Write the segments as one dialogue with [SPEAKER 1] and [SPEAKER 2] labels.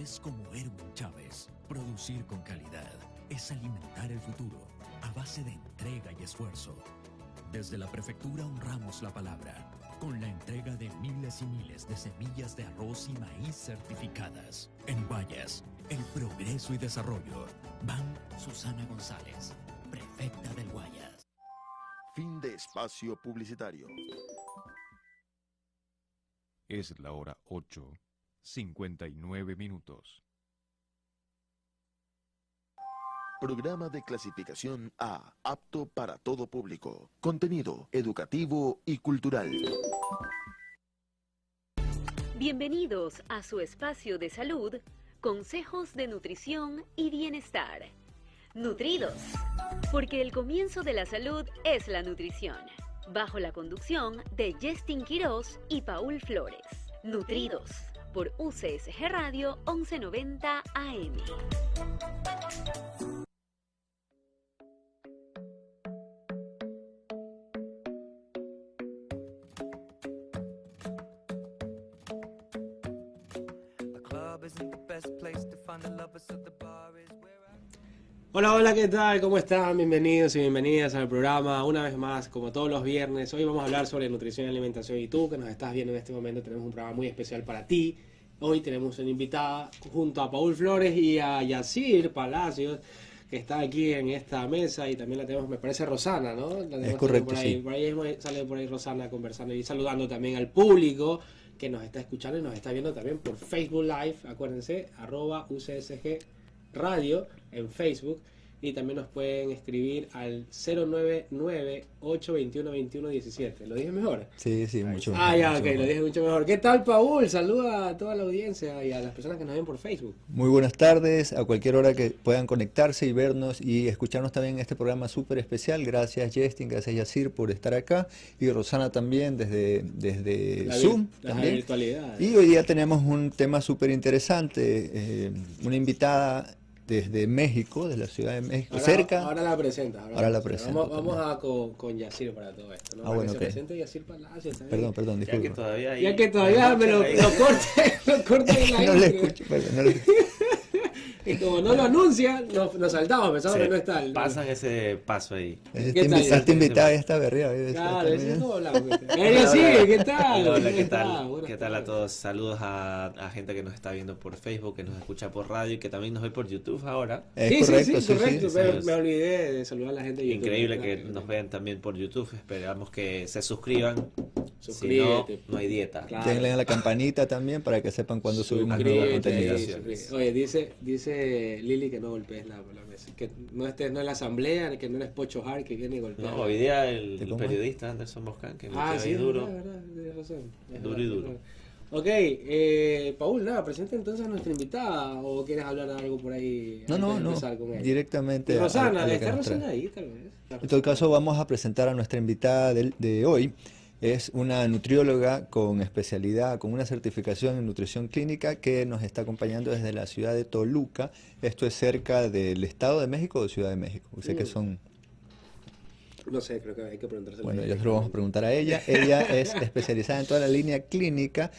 [SPEAKER 1] es como Erwin Chávez. Producir con calidad es alimentar el futuro a base de entrega y esfuerzo. Desde la prefectura honramos la palabra con la entrega de miles y miles de semillas de arroz y maíz certificadas. En Guayas, el progreso y desarrollo. Ban Susana González, prefecta del Guayas.
[SPEAKER 2] Fin de espacio publicitario.
[SPEAKER 3] Es la hora 8:59.
[SPEAKER 2] Programa de clasificación A, apto para todo público. Contenido educativo y cultural.
[SPEAKER 4] Bienvenidos a su espacio de salud, consejos de nutrición y bienestar. Nutridos, porque el comienzo de la salud es la nutrición. Bajo la conducción de Justin Quiroz y Paul Flores. Nutridos, por UCSG Radio 1190 AM.
[SPEAKER 5] Hola, hola, ¿qué tal? ¿Cómo están? Bienvenidos y bienvenidas al programa. Una vez más, como todos los viernes, hoy vamos a hablar sobre nutrición y alimentación. Y tú, que nos estás viendo en este momento, tenemos un programa muy especial para ti. Hoy tenemos una invitada junto a Paul Flores y a Yacir Palacios, que está aquí en esta mesa, y también la tenemos, me parece, Rosana, ¿no?
[SPEAKER 6] Es correcto, sí.
[SPEAKER 5] Por ahí sale por ahí Rosana conversando y saludando también al público que nos está escuchando y nos está viendo también por Facebook Live. Acuérdense, @UCSG Radio en Facebook, y también nos pueden escribir al 099-821-2117. ¿Lo dije mejor?
[SPEAKER 6] Sí, mucho mejor.
[SPEAKER 5] Ah, ya,
[SPEAKER 6] mucho
[SPEAKER 5] ok,
[SPEAKER 6] mejor.
[SPEAKER 5] lo dije mucho mejor. ¿Qué tal, Paul? Saluda a toda la audiencia y a las personas que nos ven por Facebook.
[SPEAKER 6] Muy buenas tardes, a cualquier hora que puedan conectarse y vernos y escucharnos también en este programa súper especial. Gracias, Justin, gracias, Yacir, por estar acá, y Rosana también desde Zoom.
[SPEAKER 5] La
[SPEAKER 6] también.
[SPEAKER 5] virtualidad.
[SPEAKER 6] Y hoy día tenemos un tema súper interesante, una invitada desde México, de la Ciudad de México, cerca.
[SPEAKER 5] Ahora la presenta.
[SPEAKER 6] Ahora la presento
[SPEAKER 5] Vamos con Yacir para todo esto, ¿no?
[SPEAKER 6] Ah, bueno,
[SPEAKER 5] que se
[SPEAKER 6] ok.
[SPEAKER 5] presente Yacir Palacios también.
[SPEAKER 6] Perdón,
[SPEAKER 7] Ya que
[SPEAKER 6] disculpa.
[SPEAKER 7] todavía
[SPEAKER 5] me lo corte en la
[SPEAKER 6] No le
[SPEAKER 5] intro.
[SPEAKER 6] escucho, perdón, no le
[SPEAKER 5] Y como no lo anuncia, nos saltamos, pensamos que no está.
[SPEAKER 7] Pasan ese paso ahí.
[SPEAKER 5] ¿Qué tal?
[SPEAKER 6] Esta invitada ya está berreada.
[SPEAKER 5] Claro, eso es todo hablamos. Yacir, ¿qué tal?
[SPEAKER 7] Hola, ¿qué
[SPEAKER 5] ¿Cómo
[SPEAKER 7] tal?
[SPEAKER 5] está? Buenas
[SPEAKER 7] ¿Qué tal a
[SPEAKER 5] tardes.
[SPEAKER 7] todos? Saludos a gente que nos está viendo por Facebook, que nos escucha por radio y que también nos ve por YouTube ahora.
[SPEAKER 6] Es correcto, sí.
[SPEAKER 5] correcto.
[SPEAKER 7] sí.
[SPEAKER 5] Me olvidé de saludar a la gente de YouTube.
[SPEAKER 7] Increíble que nos vean también por YouTube. Esperamos que se suscriban.
[SPEAKER 5] Suscríbete.
[SPEAKER 7] Si no, no hay dieta.
[SPEAKER 5] Claro.
[SPEAKER 6] Denle a la campanita también para que sepan cuando subimos nuevo contenido.
[SPEAKER 7] Suscríbete.
[SPEAKER 5] Oye, dice Lili que no golpees la mesa. Que no estés no en la asamblea, que no eres Pocho Hart, que viene y golpea.
[SPEAKER 7] No, hoy día el
[SPEAKER 6] ¿Te cómo?
[SPEAKER 7] periodista Anderson Boscan, que me
[SPEAKER 5] Ah,
[SPEAKER 7] queda
[SPEAKER 5] sí,
[SPEAKER 7] ahí duro.
[SPEAKER 5] verdad, tienes razón. Es
[SPEAKER 7] Duro
[SPEAKER 5] verdad,
[SPEAKER 7] y duro.
[SPEAKER 5] es verdad. Ok, Paul, nada, presenta entonces a nuestra invitada, o quieres hablar de algo por ahí
[SPEAKER 6] No,
[SPEAKER 5] antes de empezar con ella.
[SPEAKER 6] directamente
[SPEAKER 5] Y
[SPEAKER 6] a
[SPEAKER 5] Rosana,
[SPEAKER 6] lo que
[SPEAKER 5] está
[SPEAKER 6] nos trae.
[SPEAKER 5] Rosana ahí tal vez.
[SPEAKER 6] En todo caso, vamos a presentar a nuestra invitada de hoy. Es una nutrióloga con especialidad, con una certificación en nutrición clínica, que nos está acompañando desde la ciudad de Toluca. Esto es cerca del Estado de México o Ciudad de México. Sé que son...
[SPEAKER 5] No sé, creo que hay que preguntárselo.
[SPEAKER 6] Bueno, ya se lo vamos a preguntar a ella. Ella es especializada en toda la línea clínica.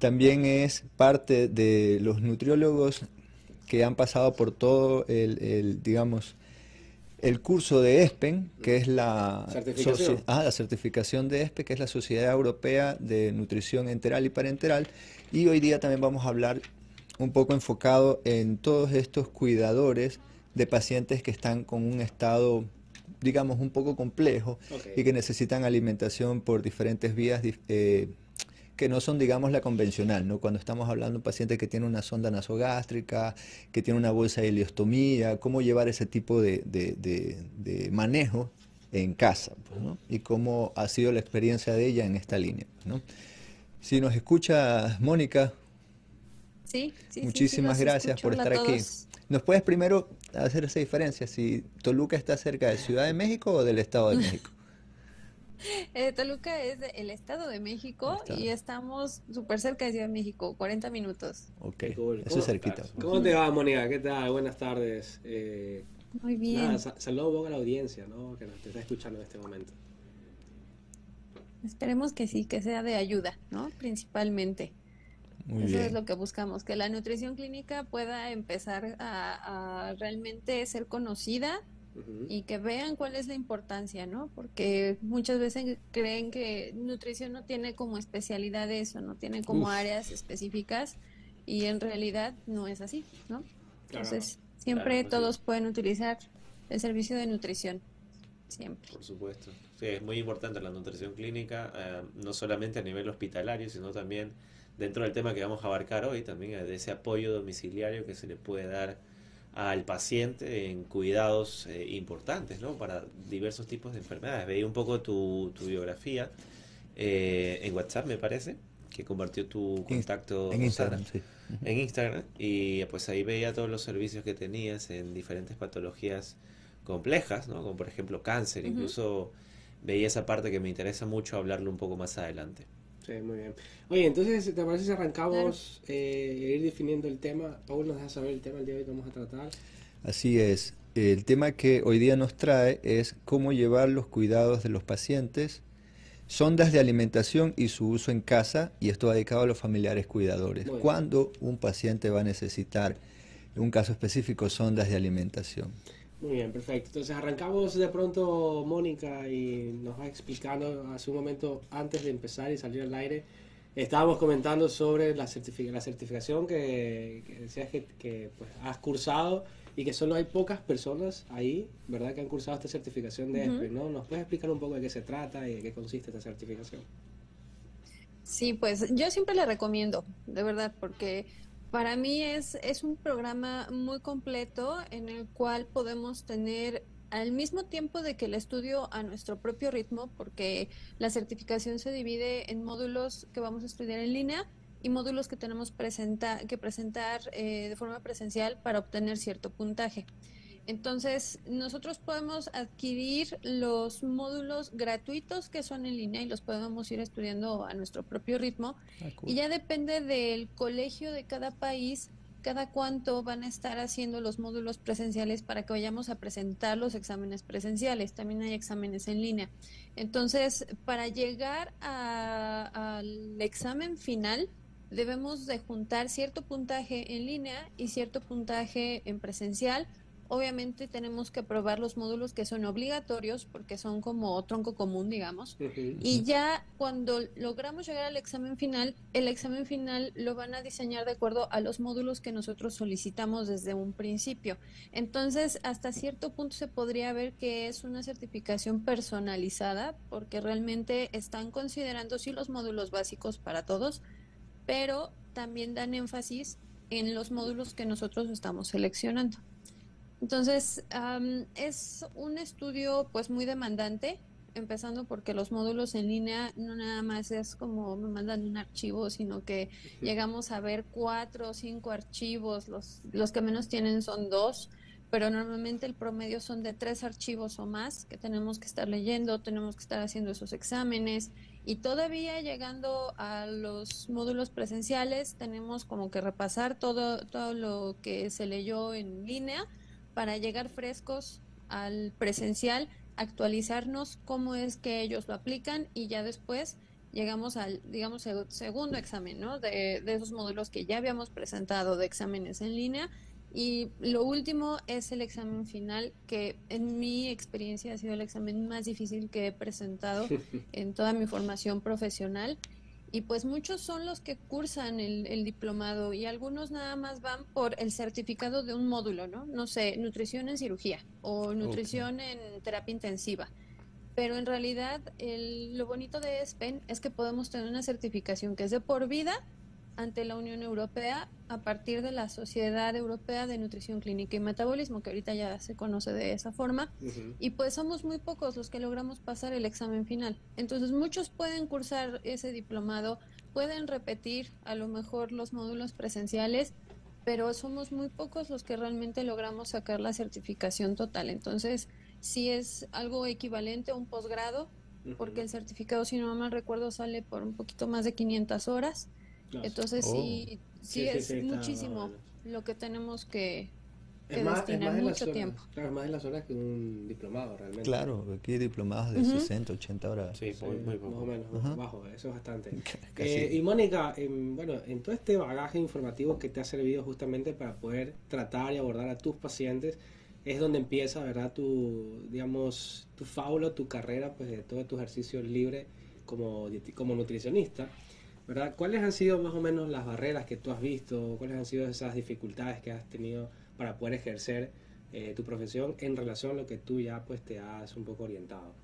[SPEAKER 6] También es parte de los nutriólogos que han pasado por todo digamos, el curso de ESPEN, que es la
[SPEAKER 5] Certificación.
[SPEAKER 6] la certificación de ESPEN, que es la Sociedad Europea de Nutrición Enteral y Parenteral. Y hoy día también vamos a hablar un poco enfocado en todos estos cuidadores de pacientes que están con un estado, digamos, un poco complejo,
[SPEAKER 5] Ok.
[SPEAKER 6] y que necesitan alimentación por diferentes vías que no son, digamos, la convencional, ¿no? Cuando estamos hablando de un paciente que tiene una sonda nasogástrica, que tiene una bolsa de ileostomía, cómo llevar ese tipo de manejo en casa, pues, ¿no? Y cómo ha sido la experiencia de ella en esta línea, ¿no? Si nos escucha, Mónica,
[SPEAKER 8] Sí,
[SPEAKER 6] muchísimas
[SPEAKER 8] los
[SPEAKER 6] gracias
[SPEAKER 8] escucho.
[SPEAKER 6] por
[SPEAKER 8] Hola
[SPEAKER 6] estar
[SPEAKER 8] a
[SPEAKER 6] aquí.
[SPEAKER 8] todos.
[SPEAKER 6] ¿Nos puedes primero hacer esa diferencia? Si Toluca está cerca de Ciudad de México o del Estado de México.
[SPEAKER 8] Toluca es el Estado de México
[SPEAKER 6] Estado.
[SPEAKER 8] y estamos súper cerca de Ciudad de México, 40 minutos.
[SPEAKER 6] Ok,
[SPEAKER 5] Cool.
[SPEAKER 6] eso es cerquita.
[SPEAKER 5] ¿Cómo te va, Mónica? ¿Qué tal? Buenas tardes.
[SPEAKER 8] Muy bien.
[SPEAKER 5] Nada, saludo un poco a la audiencia, ¿no? Que nos te está escuchando en este momento.
[SPEAKER 8] Esperemos que sí, que sea de ayuda, ¿no? Principalmente.
[SPEAKER 6] Muy
[SPEAKER 8] Eso es
[SPEAKER 6] bien.
[SPEAKER 8] lo que buscamos, que la nutrición clínica pueda empezar a realmente ser conocida
[SPEAKER 5] Ujú.
[SPEAKER 8] y que vean cuál es la importancia, ¿no? Porque muchas veces creen que nutrición no tiene como especialidades o no tiene como
[SPEAKER 5] Uf,
[SPEAKER 8] áreas específicas y en realidad no es así, ¿no?
[SPEAKER 5] claro.
[SPEAKER 8] Entonces,
[SPEAKER 7] Claro,
[SPEAKER 8] siempre
[SPEAKER 7] pues sí,
[SPEAKER 8] todos pueden utilizar el servicio de nutrición, siempre.
[SPEAKER 7] por supuesto. Sí, es muy importante la nutrición clínica, no solamente a nivel hospitalario, sino también dentro del tema que vamos a abarcar hoy, también de ese apoyo domiciliario que se le puede dar al paciente en cuidados importantes, ¿no? Para diversos tipos de enfermedades. Veía un poco tu biografía en WhatsApp, me parece, que compartió tu
[SPEAKER 6] Inst-
[SPEAKER 7] contacto
[SPEAKER 6] En
[SPEAKER 7] Rosana
[SPEAKER 6] Instagram, sí. Ujú.
[SPEAKER 7] en Instagram y pues ahí veía todos los servicios que tenías en diferentes patologías complejas, ¿no? Como por ejemplo cáncer,
[SPEAKER 8] Ujú.
[SPEAKER 7] incluso veía esa parte que me interesa mucho hablarlo un poco más adelante.
[SPEAKER 5] Sí, muy bien. Oye, entonces, ¿te parece si
[SPEAKER 8] Claro.
[SPEAKER 5] arrancamos ir definiendo el tema? Paul nos deja saber el tema el día de hoy que vamos a tratar.
[SPEAKER 6] Así es. El tema que hoy día nos trae es cómo llevar los cuidados de los pacientes, sondas de alimentación y su uso en casa, y esto va dedicado a los familiares cuidadores.
[SPEAKER 5] Muy bien.
[SPEAKER 6] ¿Cuándo un paciente va a necesitar, en un caso específico, sondas de alimentación?
[SPEAKER 5] Muy bien, perfecto. Entonces arrancamos de pronto, Mónica, y nos va explicando hace un momento antes de empezar y salir al aire. Estábamos comentando sobre la certificación que decías que, pues, has cursado y que solo hay pocas personas ahí, ¿verdad?, que han cursado esta certificación de
[SPEAKER 8] Ujú.
[SPEAKER 5] ESPE, ¿no? ¿Nos puedes explicar un poco de qué se trata y de qué consiste esta certificación?
[SPEAKER 8] Sí, pues yo siempre le recomiendo, de verdad, porque para mí es un programa muy completo en el cual podemos tener al mismo tiempo de que el estudio a nuestro propio ritmo, porque la certificación se divide en módulos que vamos a estudiar en línea y módulos que tenemos que presentar de forma presencial para obtener cierto puntaje. Entonces, nosotros podemos adquirir los módulos gratuitos que son en línea y los podemos ir estudiando a nuestro propio ritmo.
[SPEAKER 6] Ah,
[SPEAKER 8] Y
[SPEAKER 6] cool.
[SPEAKER 8] ya depende del colegio de cada país, cada cuánto van a estar haciendo los módulos presenciales para que vayamos a presentar los exámenes presenciales. También hay exámenes en línea. Entonces, para llegar al examen final, debemos de juntar cierto puntaje en línea y cierto puntaje en presencial. Obviamente tenemos que aprobar los módulos que son obligatorios porque son como tronco común, digamos.
[SPEAKER 5] Ujú.
[SPEAKER 8] Y ya cuando logramos llegar al examen final, el examen final lo van a diseñar de acuerdo a los módulos que nosotros solicitamos desde un principio. Entonces, hasta cierto punto se podría ver que es una certificación personalizada porque realmente están considerando sí los módulos básicos para todos, pero también dan énfasis en los módulos que nosotros estamos seleccionando. Entonces, es un estudio pues muy demandante, empezando porque los módulos en línea no nada más es como me mandan un archivo, sino que llegamos a ver 4 o 5 archivos, los que menos tienen son dos, pero normalmente el promedio son de 3 archivos o más que tenemos que estar leyendo, tenemos que estar haciendo esos exámenes y todavía llegando a los módulos presenciales tenemos como que repasar todo lo que se leyó en línea para llegar frescos al presencial, actualizarnos cómo es que ellos lo aplican y ya después llegamos al, digamos, segundo examen, ¿no? De esos módulos que ya habíamos presentado de exámenes en línea. Y lo último es el examen final, que en mi experiencia ha sido el examen más difícil que he presentado en toda mi formación profesional. Y pues muchos son los que cursan el diplomado y algunos nada más van por el certificado de un módulo, ¿no? No sé, nutrición en cirugía o
[SPEAKER 6] Ok.
[SPEAKER 8] nutrición en terapia intensiva. Pero en realidad lo bonito de ESPEN es que podemos tener una certificación que es de por vida ante la Unión Europea a partir de la Sociedad Europea de Nutrición Clínica y Metabolismo, que ahorita ya se conoce de esa forma,
[SPEAKER 5] Ujú.
[SPEAKER 8] y pues somos muy pocos los que logramos pasar el examen final. Entonces muchos pueden cursar ese diplomado, pueden repetir a lo mejor los módulos presenciales, pero somos muy pocos los que realmente logramos sacar la certificación total. Entonces, sí es algo equivalente a un posgrado, porque
[SPEAKER 5] Ujú.
[SPEAKER 8] el certificado, si no mal recuerdo, sale por un poquito más de 500 horas.
[SPEAKER 5] No sé.
[SPEAKER 8] Entonces
[SPEAKER 6] Oh,
[SPEAKER 8] sí,
[SPEAKER 5] Sí,
[SPEAKER 8] sí
[SPEAKER 5] sí, sí,
[SPEAKER 8] es
[SPEAKER 5] está más o
[SPEAKER 8] muchísimo
[SPEAKER 5] menos.
[SPEAKER 8] lo que tenemos que que destinar mucho tiempo.
[SPEAKER 5] Claro, es más de las horas que un diplomado realmente.
[SPEAKER 6] Claro, aquí hay diplomados de 60, 80 horas.
[SPEAKER 7] Sí, muy poco.
[SPEAKER 5] Más o menos,
[SPEAKER 6] Ajá.
[SPEAKER 5] bajo, eso es bastante.
[SPEAKER 6] Casi.
[SPEAKER 5] Y Mónica, bueno, en todo este bagaje informativo que te ha servido justamente para poder tratar y abordar a tus pacientes, es donde empieza, ¿verdad? Digamos, tu faulo, tu carrera, pues de todo tu ejercicio libre como nutricionista, ¿verdad? ¿Cuáles han sido más o menos las barreras que tú has visto? ¿Cuáles han sido esas dificultades que has tenido para poder ejercer tu profesión en relación a lo que tú ya pues te has un poco orientado?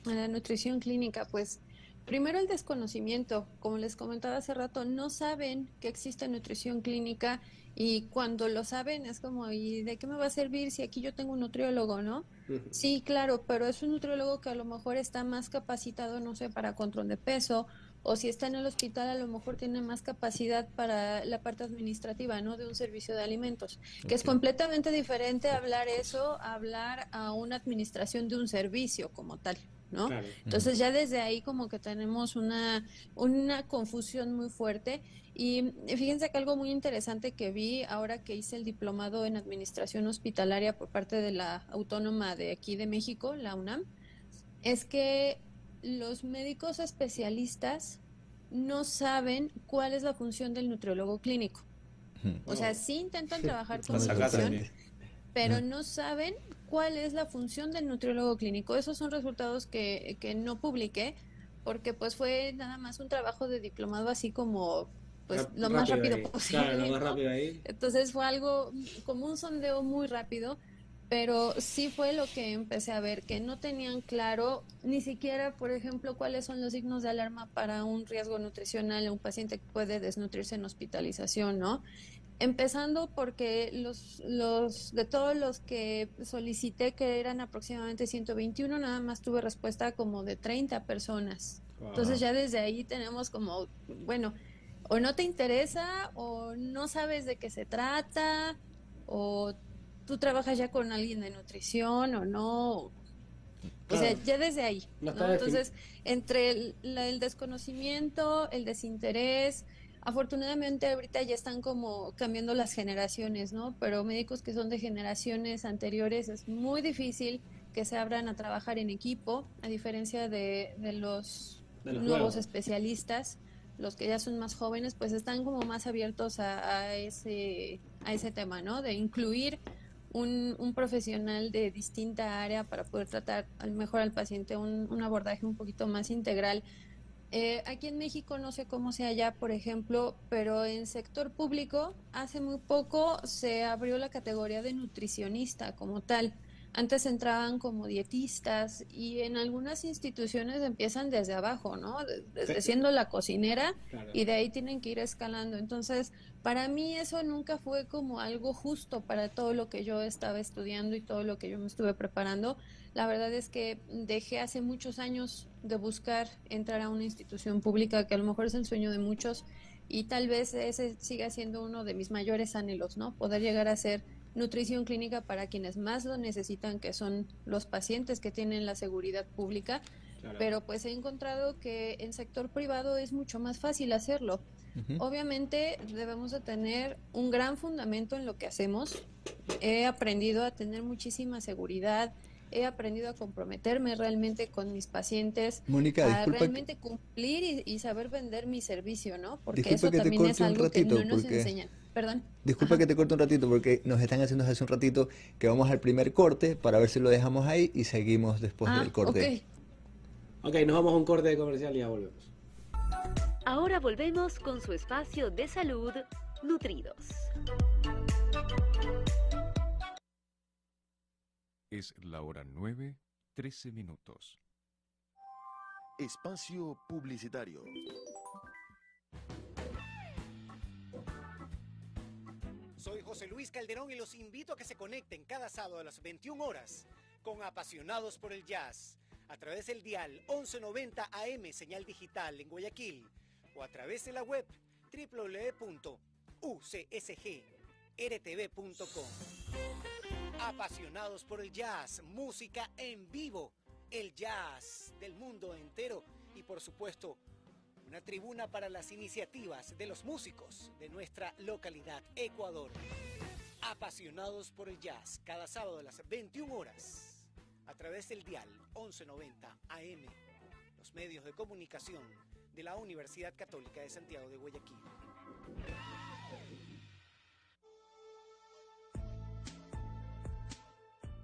[SPEAKER 8] En la nutrición clínica, pues primero el desconocimiento, como les comentaba hace rato, no saben que existe nutrición clínica y cuando lo saben es como, ¿y de qué me va a servir si aquí yo tengo un nutriólogo, no? Sí, claro, pero es un nutriólogo que a lo mejor está más capacitado, no sé, para control de peso, o si está en el hospital a lo mejor tiene más capacidad para la parte administrativa, ¿no? De un servicio de alimentos, que es completamente diferente hablar eso, a hablar a una administración de un servicio como tal, ¿no?
[SPEAKER 5] Claro.
[SPEAKER 8] Entonces ya desde ahí como que tenemos una confusión muy fuerte. Y fíjense que algo muy interesante que vi ahora que hice el diplomado en administración hospitalaria por parte de la Autónoma de aquí de México, la UNAM, es que los médicos especialistas no saben cuál es la función del nutriólogo clínico. O sea, sí intentan trabajar con nutrición, pero no saben cuál es la función del nutriólogo clínico. Esos son resultados que no publiqué porque pues fue nada más un trabajo de diplomado así como pues lo más rápido posible.
[SPEAKER 5] Claro, lo más
[SPEAKER 8] ¿no?
[SPEAKER 5] rápido ahí.
[SPEAKER 8] Entonces fue algo como un sondeo muy rápido, pero sí fue lo que empecé a ver, que no tenían claro ni siquiera, por ejemplo, cuáles son los signos de alarma para un riesgo nutricional en un paciente que puede desnutrirse en hospitalización, ¿no? Empezando porque de todos los que solicité, que eran aproximadamente 121, nada más tuve respuesta como de 30 personas.
[SPEAKER 5] Wow.
[SPEAKER 8] Entonces ya desde ahí tenemos como, bueno, o no te interesa, o no sabes de qué se trata, o tú trabajas ya con alguien de nutrición o no.
[SPEAKER 5] Claro.
[SPEAKER 8] O sea, ya desde ahí,
[SPEAKER 5] No
[SPEAKER 8] ¿no?
[SPEAKER 5] está
[SPEAKER 8] Entonces, entre el desconocimiento, el desinterés, afortunadamente ahorita ya están como cambiando las generaciones, ¿no? Pero médicos que son de generaciones anteriores es muy difícil que se abran a trabajar en equipo, a diferencia de los nuevos especialistas. Los que ya son más jóvenes, pues están como más abiertos a ese tema, ¿no? De incluir un profesional de distinta área para poder tratar mejor al paciente, un abordaje un poquito más integral. Aquí en México no sé cómo sea allá, por ejemplo, pero en sector público hace muy poco se abrió la categoría de nutricionista como tal. Antes entraban como dietistas y en algunas instituciones empiezan desde abajo, ¿no? Desde siendo la cocinera, claro. Y de ahí tienen que ir escalando. Entonces, para mí eso nunca fue como algo justo para todo lo que yo estaba estudiando y todo lo que yo me estuve preparando. La verdad es que dejé hace muchos años de buscar entrar a una institución pública, que a lo mejor es el sueño de muchos, y tal vez ese siga siendo uno de mis mayores anhelos, ¿no? Poder llegar a ser nutrición clínica para quienes más lo necesitan, que son los pacientes que tienen la seguridad pública, claro. Pero pues he encontrado que en sector privado es mucho más fácil hacerlo. Obviamente debemos de tener un gran fundamento en lo que hacemos. He aprendido a tener muchísima seguridad, he aprendido a comprometerme realmente con mis pacientes,
[SPEAKER 6] Mónica,
[SPEAKER 8] a realmente cumplir y saber vender mi servicio, ¿no? Porque
[SPEAKER 6] disculpa
[SPEAKER 8] eso
[SPEAKER 6] que
[SPEAKER 8] también es algo
[SPEAKER 6] ratito,
[SPEAKER 8] que no nos enseñan. Perdón.
[SPEAKER 6] Disculpa que te corte un ratito porque nos están haciendo hace un ratito que vamos al primer corte para ver si lo dejamos ahí y seguimos después del corte.
[SPEAKER 5] Ok, nos vamos a un corte comercial y ya volvemos.
[SPEAKER 4] Ahora volvemos con su espacio de salud, Nutridos.
[SPEAKER 3] Es la hora 9:13.
[SPEAKER 2] Espacio publicitario.
[SPEAKER 9] Soy José Luis Calderón y los invito a que se conecten cada sábado a las 21 horas con Apasionados por el Jazz a través del dial 1190 AM señal digital en Guayaquil o a través de la web www.ucsgrtv.com. Apasionados por el jazz, música en vivo, el jazz del mundo entero y por supuesto una tribuna para las iniciativas de los músicos de nuestra localidad, Ecuador. Apasionados por el Jazz, cada sábado a las 21 horas, a través del dial 1190 AM, los medios de comunicación de la Universidad Católica de Santiago de Guayaquil.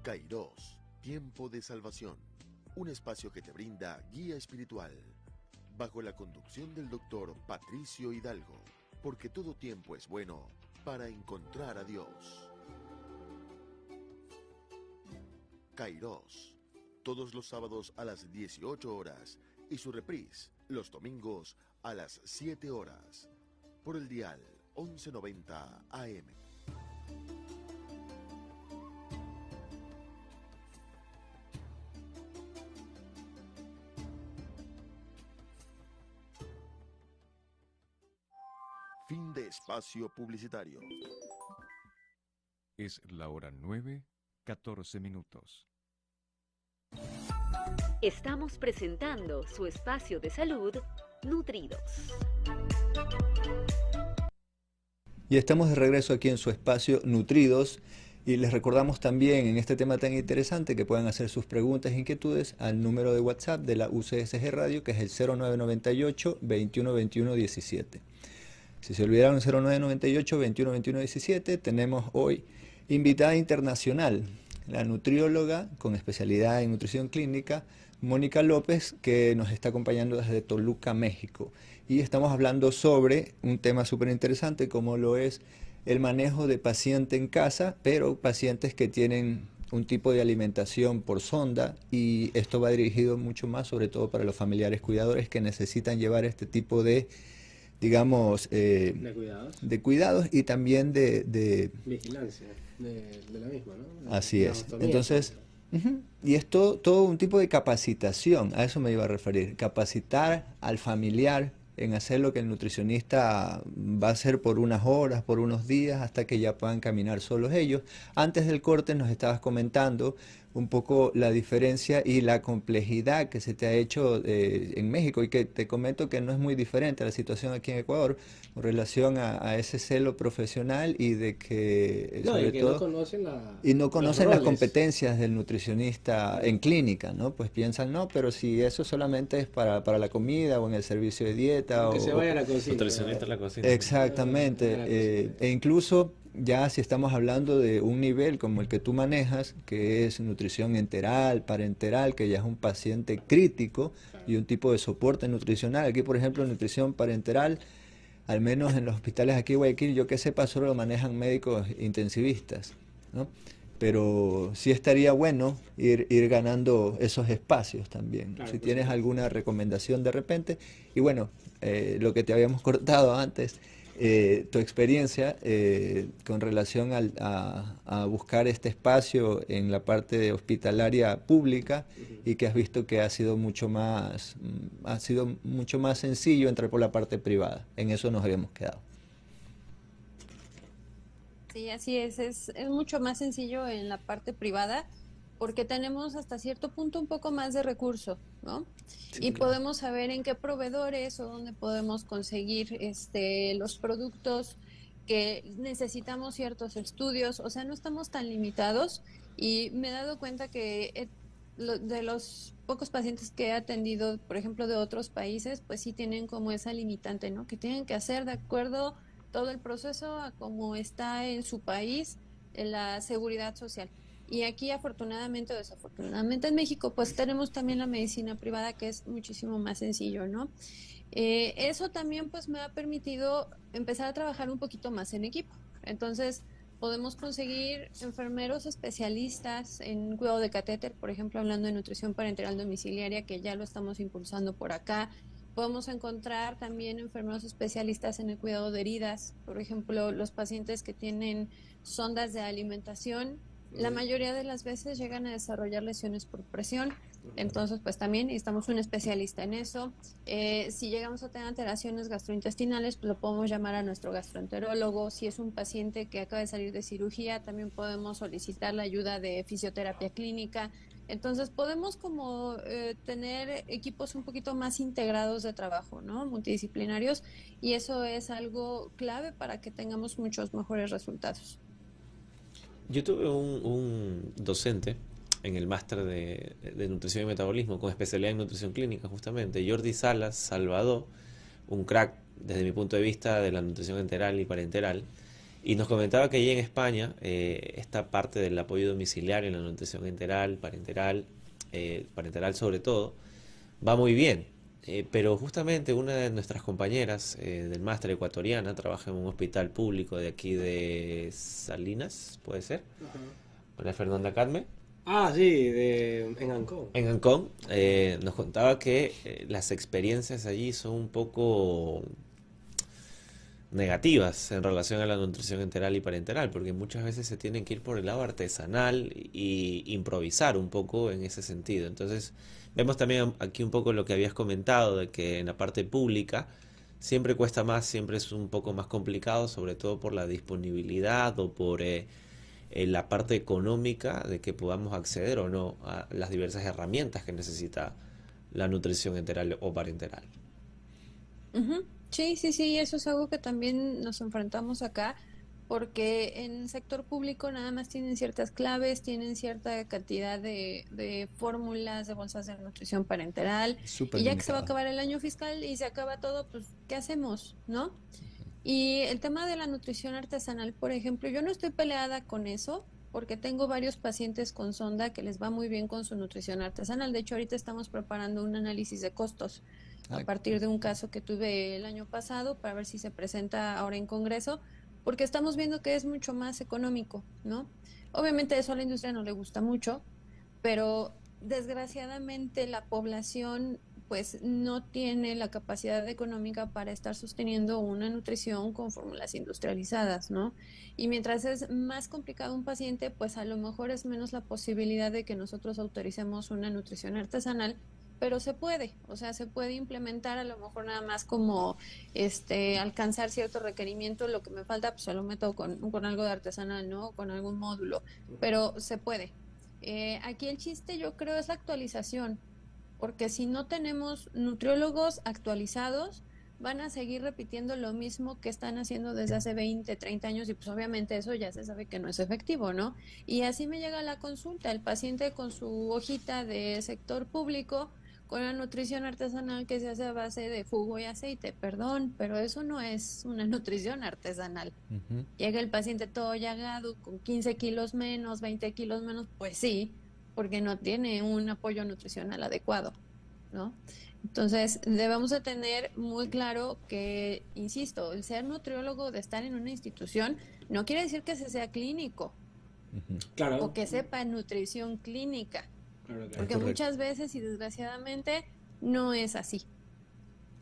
[SPEAKER 2] Kairos, tiempo de salvación, un espacio que te brinda guía espiritual, bajo la conducción del doctor Patricio Hidalgo, porque todo tiempo es bueno para encontrar a Dios. Kairos, todos los sábados a las 18 horas y su reprise los domingos a las 7 horas, por el dial 1190 AM. Fin de espacio publicitario.
[SPEAKER 3] Es la hora 9:14.
[SPEAKER 4] Estamos presentando su espacio de salud, Nutridos.
[SPEAKER 6] Y estamos de regreso aquí en su espacio Nutridos. Y les recordamos también en este tema tan interesante que puedan hacer sus preguntas e inquietudes al número de WhatsApp de la UCSG Radio, que es el 0998 21 21 17. Si se olvidaron, 0998 21 21 17, tenemos hoy invitada internacional, la nutrióloga con especialidad en nutrición clínica, Mónica López, que nos está acompañando desde Toluca, México. Y estamos hablando sobre un tema súper interesante como lo es el manejo de paciente en casa, pero pacientes que tienen un tipo de alimentación por sonda, y esto va dirigido mucho más sobre todo para los familiares cuidadores que necesitan llevar este tipo de, digamos, de cuidados y también de
[SPEAKER 5] vigilancia de la misma, ¿no?
[SPEAKER 6] Así es. Entonces, y es todo un tipo de capacitación, a eso me iba a referir, capacitar al familiar en hacer lo que el nutricionista va a hacer por unas horas, por unos días, hasta que ya puedan caminar solos ellos. Antes del corte nos estabas comentando un poco la diferencia y la complejidad que se te ha hecho en México, y que te comento que no es muy diferente a la situación aquí en Ecuador con relación a ese celo profesional y de que, sobre todo, no conocen las competencias del nutricionista en clínica, ¿no? Pues piensan, no, pero si eso solamente es para la comida o en el servicio de dieta.
[SPEAKER 5] Que se vaya a la cocina.
[SPEAKER 7] Nutricionista a la cocina.
[SPEAKER 6] Exactamente. E incluso ya si estamos hablando de un nivel como el que tú manejas, que es nutrición enteral, parenteral, que ya es un paciente crítico y un tipo de soporte nutricional. Aquí, por ejemplo, nutrición parenteral, al menos en los hospitales aquí en Guayaquil, yo que sepa, solo lo manejan médicos intensivistas, ¿no? Pero sí estaría bueno ir ganando esos espacios también. Claro, si tienes alguna recomendación de repente. Y bueno, lo que te habíamos cortado antes, tu experiencia con relación a buscar este espacio en la parte hospitalaria pública, y que has visto que ha sido mucho más sencillo entrar por la parte privada. En eso nos habíamos quedado.
[SPEAKER 8] Sí, así es mucho más sencillo en la parte privada, porque tenemos hasta cierto punto un poco más de recurso, ¿no? Sí, y claro, podemos saber en qué proveedores o dónde podemos conseguir los productos que necesitamos, ciertos estudios, o sea, no estamos tan limitados. Y me he dado cuenta que de los pocos pacientes que he atendido, por ejemplo, de otros países, pues sí tienen como esa limitante, ¿no? Que tienen que hacer de acuerdo todo el proceso a cómo está en su país la seguridad social. Y aquí, afortunadamente o desafortunadamente en México, pues tenemos también la medicina privada, que es muchísimo más sencillo, ¿no? Eso también pues me ha permitido empezar a trabajar un poquito más en equipo. Entonces, podemos conseguir enfermeros especialistas en cuidado de catéter, por ejemplo, hablando de nutrición parenteral domiciliaria, que ya lo estamos impulsando por acá. Podemos encontrar también enfermeros especialistas en el cuidado de heridas, por ejemplo, los pacientes que tienen sondas de alimentación, la mayoría de las veces llegan a desarrollar lesiones por presión. Entonces, pues también necesitamos un especialista en eso. Si llegamos a tener alteraciones gastrointestinales, pues lo podemos llamar a nuestro gastroenterólogo. Si es un paciente que acaba de salir de cirugía, también podemos solicitar la ayuda de fisioterapia clínica. Entonces, podemos como tener equipos un poquito más integrados de trabajo, ¿no? Multidisciplinarios, y eso es algo clave para que tengamos muchos mejores resultados.
[SPEAKER 7] Yo tuve un docente en el máster de nutrición y metabolismo con especialidad en nutrición clínica, justamente, Jordi Salas Salvador, un crack desde mi punto de vista de la nutrición enteral y parenteral, y nos comentaba que allí en España esta parte del apoyo domiciliario en la nutrición enteral, parenteral sobre todo, va muy bien. Pero justamente una de nuestras compañeras del máster ecuatoriana trabaja en un hospital público de aquí de Salinas, ¿puede ser? Hola, Fernanda Carmen.
[SPEAKER 5] Ah, sí, en Ancón.
[SPEAKER 7] En Ancón nos contaba que las experiencias allí son un poco negativas en relación a la nutrición enteral y parenteral, porque muchas veces se tienen que ir por el lado artesanal y improvisar un poco en ese sentido. Entonces, vemos también aquí un poco lo que habías comentado, de que en la parte pública siempre cuesta más, siempre es un poco más complicado, sobre todo por la disponibilidad o por la parte económica de que podamos acceder o no a las diversas herramientas que necesita la nutrición enteral o parenteral.
[SPEAKER 8] Ujú. Sí, sí, sí, eso es algo que también nos enfrentamos acá, porque en el sector público nada más tienen ciertas claves, tienen cierta cantidad de fórmulas, de bolsas de nutrición parenteral,
[SPEAKER 6] Súper
[SPEAKER 8] y ya que se va a
[SPEAKER 6] limitado.
[SPEAKER 8] acabar el año fiscal y se acaba todo, pues, ¿qué hacemos, no? Y el tema de la nutrición artesanal, por ejemplo, yo no estoy peleada con eso, porque tengo varios pacientes con sonda que les va muy bien con su nutrición artesanal. De hecho, ahorita estamos preparando un análisis de costos a
[SPEAKER 6] Ah,
[SPEAKER 8] partir de un caso que tuve el año pasado para ver si se presenta ahora en Congreso, porque estamos viendo que es mucho más económico, ¿no? Obviamente eso a la industria no le gusta mucho, pero desgraciadamente la población pues no tiene la capacidad económica para estar sosteniendo una nutrición con fórmulas industrializadas, ¿no? Y mientras es más complicado un paciente, pues a lo mejor es menos la posibilidad de que nosotros autoricemos una nutrición artesanal, pero se puede, o sea, se puede implementar a lo mejor nada más como alcanzar cierto requerimiento, lo que me falta pues se lo meto con algo de artesanal, ¿no? Con algún módulo, pero se puede. Aquí el chiste yo creo es la actualización, porque si no tenemos nutriólogos actualizados, van a seguir repitiendo lo mismo que están haciendo desde hace 20, 30 años y pues obviamente eso ya se sabe que no es efectivo, ¿no? Y así me llega la consulta, el paciente con su hojita de sector público, con la nutrición artesanal que se hace a base de jugo y aceite, perdón, pero eso no es una nutrición artesanal.
[SPEAKER 6] ujú.
[SPEAKER 8] Llega el paciente todo llagado, con 15 kilos menos, 20 kilos menos, pues sí, porque no tiene un apoyo nutricional adecuado, ¿no? Entonces, debemos de tener muy claro que, insisto, el ser nutriólogo, de estar en una institución, no quiere decir que se sea clínico
[SPEAKER 5] Claro,
[SPEAKER 8] o que sepa nutrición clínica,
[SPEAKER 5] claro, claro.
[SPEAKER 8] porque
[SPEAKER 6] correcto.
[SPEAKER 8] muchas veces y desgraciadamente no es así.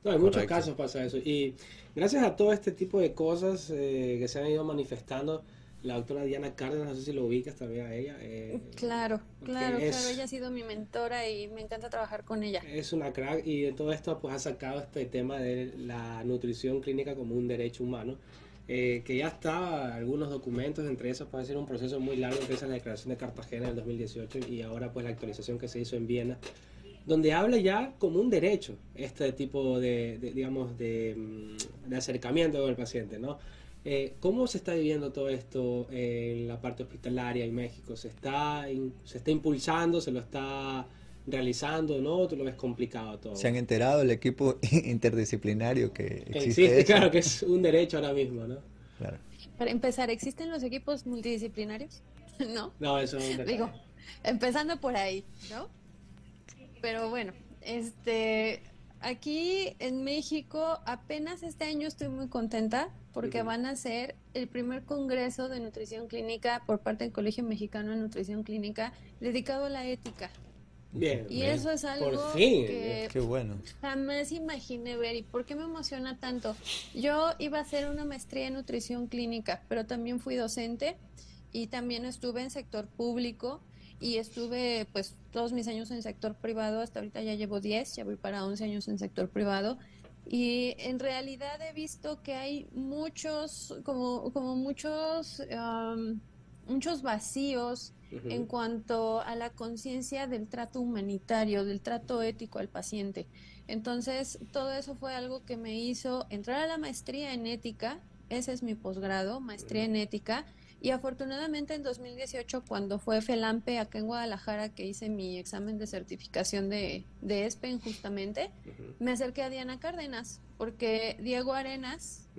[SPEAKER 5] No, en muchos
[SPEAKER 7] Correcto.
[SPEAKER 5] casos pasa eso. Y gracias a todo este tipo de cosas que se han ido manifestando, la doctora Diana Cárdenas, no sé si lo ubicas también a ella.
[SPEAKER 8] Claro, claro,
[SPEAKER 5] es,
[SPEAKER 8] claro, ella ha sido mi mentora y me encanta trabajar con ella.
[SPEAKER 5] es una crack y de todo esto pues ha sacado este tema de la nutrición clínica como un derecho humano. Que ya está algunos documentos, entre esos puede ser un proceso muy largo, que es la Declaración de Cartagena del 2018 y ahora pues la actualización que se hizo en Viena, donde habla ya como un derecho este tipo digamos, de acercamiento con el paciente, ¿no? ¿Cómo se está viviendo todo esto en la parte hospitalaria en México? ¿Se está impulsando? ¿Se lo está realizando? ¿No? ¿Tú lo ves complicado todo?
[SPEAKER 6] ¿Se han enterado el equipo interdisciplinario que existe
[SPEAKER 5] Existe,
[SPEAKER 6] eso?
[SPEAKER 5] claro que es un derecho ahora mismo, ¿no?
[SPEAKER 6] Claro.
[SPEAKER 8] Para empezar, ¿existen los equipos multidisciplinarios? ¿No?
[SPEAKER 5] No, eso es un detalle.
[SPEAKER 8] Digo, empezando por ahí, ¿no? Pero bueno, aquí en México apenas este año estoy muy contenta porque van a hacer el primer congreso de nutrición clínica por parte del Colegio Mexicano de Nutrición Clínica dedicado a la ética.
[SPEAKER 5] Bien,
[SPEAKER 8] Y
[SPEAKER 5] bien.
[SPEAKER 8] eso es algo
[SPEAKER 5] Por fin.
[SPEAKER 8] que
[SPEAKER 6] Qué bueno.
[SPEAKER 8] jamás imaginé ver. ¿Y por qué me emociona tanto? Yo iba a hacer una maestría en nutrición clínica, pero también fui docente y también estuve en sector público y estuve pues todos mis años en sector privado, hasta ahorita ya llevo 10, ya voy para 11 años en sector privado. Y en realidad he visto que hay muchos, como muchos vacíos en cuanto a la conciencia del trato humanitario, del trato ético al paciente. Entonces, todo eso fue algo que me hizo entrar a la maestría en ética, ese es mi posgrado, maestría en ética, Y afortunadamente en 2018, cuando fue FELAMPE acá en Guadalajara, que hice mi examen de certificación de ESPEN justamente, me acerqué a Diana Cárdenas, porque Diego Arenas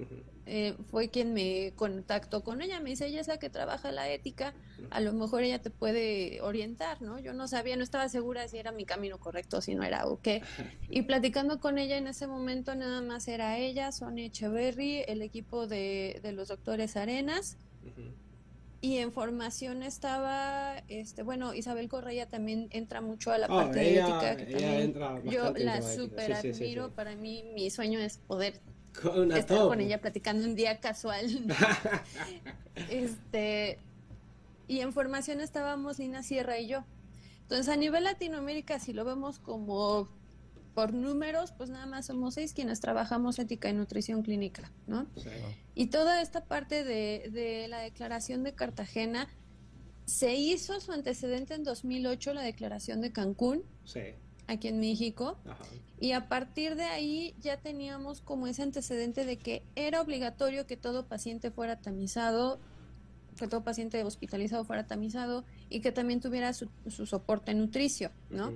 [SPEAKER 8] fue quien me contactó con ella. Me dice, ella es la que trabaja la ética, a lo mejor ella te puede orientar, ¿no? Yo no sabía, no estaba segura si era mi camino correcto, si no era o qué. Y platicando con ella en ese momento nada más era ella, Sonia Echeverry, el equipo de los doctores Arenas, y en formación estaba, bueno, Isabel Correa también entra mucho a la parte de ética, que también yo la súper admiro. Para mí, mi sueño es poder estar con ella platicando un día casual. Y en formación estábamos Lina Sierra y yo. Entonces, a nivel Latinoamérica, si lo vemos como por números, pues nada más somos 6 quienes trabajamos ética y nutrición clínica, ¿no? Sí. Y toda esta parte de la declaración de Cartagena, se hizo su antecedente en 2008, la declaración de Cancún, sí, aquí en México. Ajá. Y a partir de ahí ya teníamos como ese antecedente de que era obligatorio que todo paciente fuera tamizado, que todo paciente hospitalizado fuera tamizado y que también tuviera su soporte nutricio, ¿no?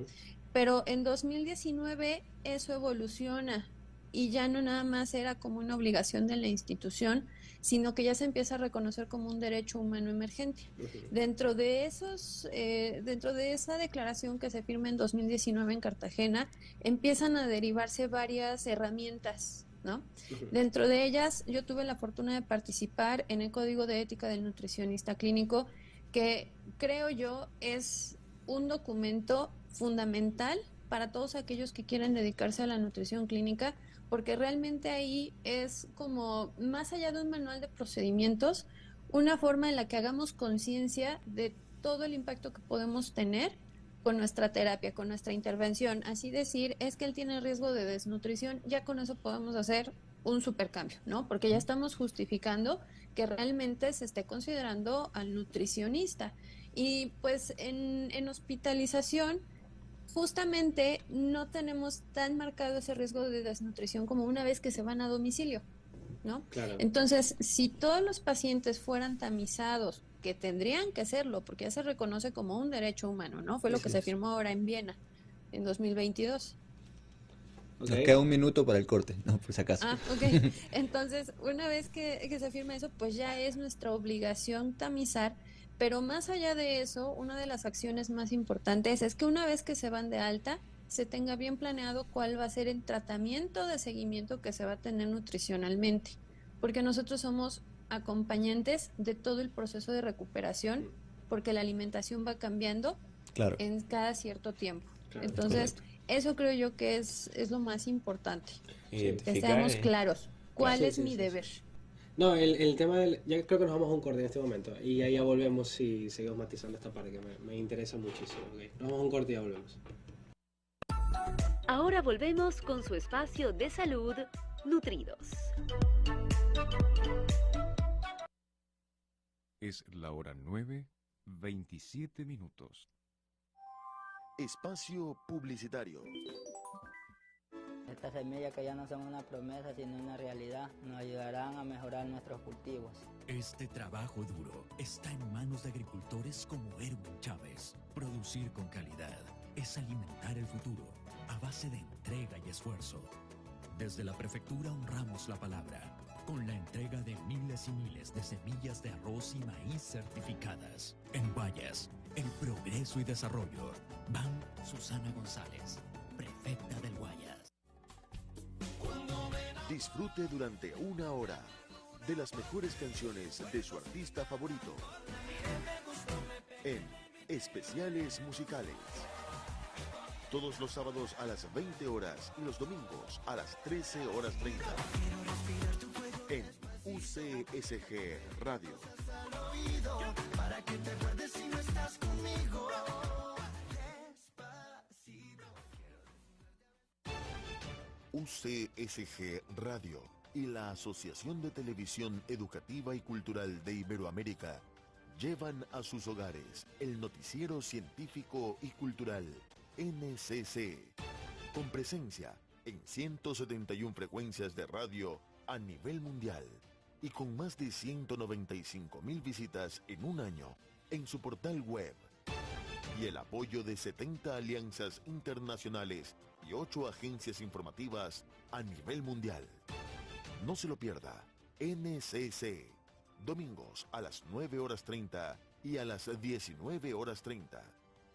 [SPEAKER 8] Pero en 2019 eso evoluciona y ya no nada más era como una obligación de la institución, sino que ya se empieza a reconocer como un derecho humano emergente. Dentro de esa declaración que se firma en 2019 en Cartagena, empiezan a derivarse varias herramientas, ¿no? Dentro de ellas, yo tuve la fortuna de participar en el Código de Ética del Nutricionista Clínico, que creo yo es un documento fundamental para todos aquellos que quieren dedicarse a la nutrición clínica, porque realmente ahí es como, más allá de un manual de procedimientos, una forma en la que hagamos conciencia de todo el impacto que podemos tener con nuestra terapia, con nuestra intervención. Así decir, es que él tiene riesgo de desnutrición, ya con eso podemos hacer un supercambio, ¿no? Porque ya estamos justificando que realmente se esté considerando al nutricionista. Y pues en hospitalización justamente no tenemos tan marcado ese riesgo de desnutrición como una vez que se van a domicilio, ¿no? Claro. Entonces, si todos los pacientes fueran tamizados, que tendrían que hacerlo, porque ya se reconoce como un derecho humano, ¿no? Fue lo que se firmó ahora en Viena, en 2022.
[SPEAKER 6] Nos queda un minuto para el corte, no, por si acaso.
[SPEAKER 8] Ok. Entonces, una vez que se firma eso, pues ya es nuestra obligación tamizar. Pero más allá de eso, una de las acciones más importantes es que una vez que se van de alta, se tenga bien planeado cuál va a ser el tratamiento de seguimiento que se va a tener nutricionalmente, porque nosotros somos acompañantes de todo el proceso de recuperación, porque la alimentación va cambiando en cada cierto tiempo. Claro, entonces, eso creo yo que es lo más importante, que seamos claros, cuál es mi deber.
[SPEAKER 5] No, el tema ya creo que nos vamos a un corte en este momento y ahí ya volvemos y seguimos matizando esta parte que me interesa muchísimo. ¿Okay? Nos vamos a un corte y ya volvemos.
[SPEAKER 4] Ahora volvemos con su espacio de salud, Nutridos.
[SPEAKER 3] Es la hora 9:27 minutos.
[SPEAKER 2] Espacio publicitario.
[SPEAKER 10] Estas semillas que ya no son una promesa sino una realidad nos ayudarán a mejorar nuestros cultivos.
[SPEAKER 1] Este trabajo duro está en manos de agricultores como Erwin Chávez. Producir con calidad es alimentar el futuro a base de entrega y esfuerzo. Desde la prefectura honramos la palabra con la entrega de miles y miles de semillas de arroz y maíz certificadas. En Guayas, el progreso y desarrollo. Van Susana González, prefecta del Guayas.
[SPEAKER 2] Disfrute durante 1 hora de las mejores canciones de su artista favorito en Especiales Musicales. Todos los sábados a las 20 horas y los domingos a las 13:30 en UCSG Radio. UCSG Radio y la Asociación de Televisión Educativa y Cultural de Iberoamérica llevan a sus hogares el noticiero científico y cultural NCC, con presencia en 171 frecuencias de radio a nivel mundial, y con más de 195.000 visitas en un año en su portal web y el apoyo de 70 alianzas internacionales y 8 agencias informativas a nivel mundial. No se lo pierda. NCC, domingos a las 9:30 y a las 19:30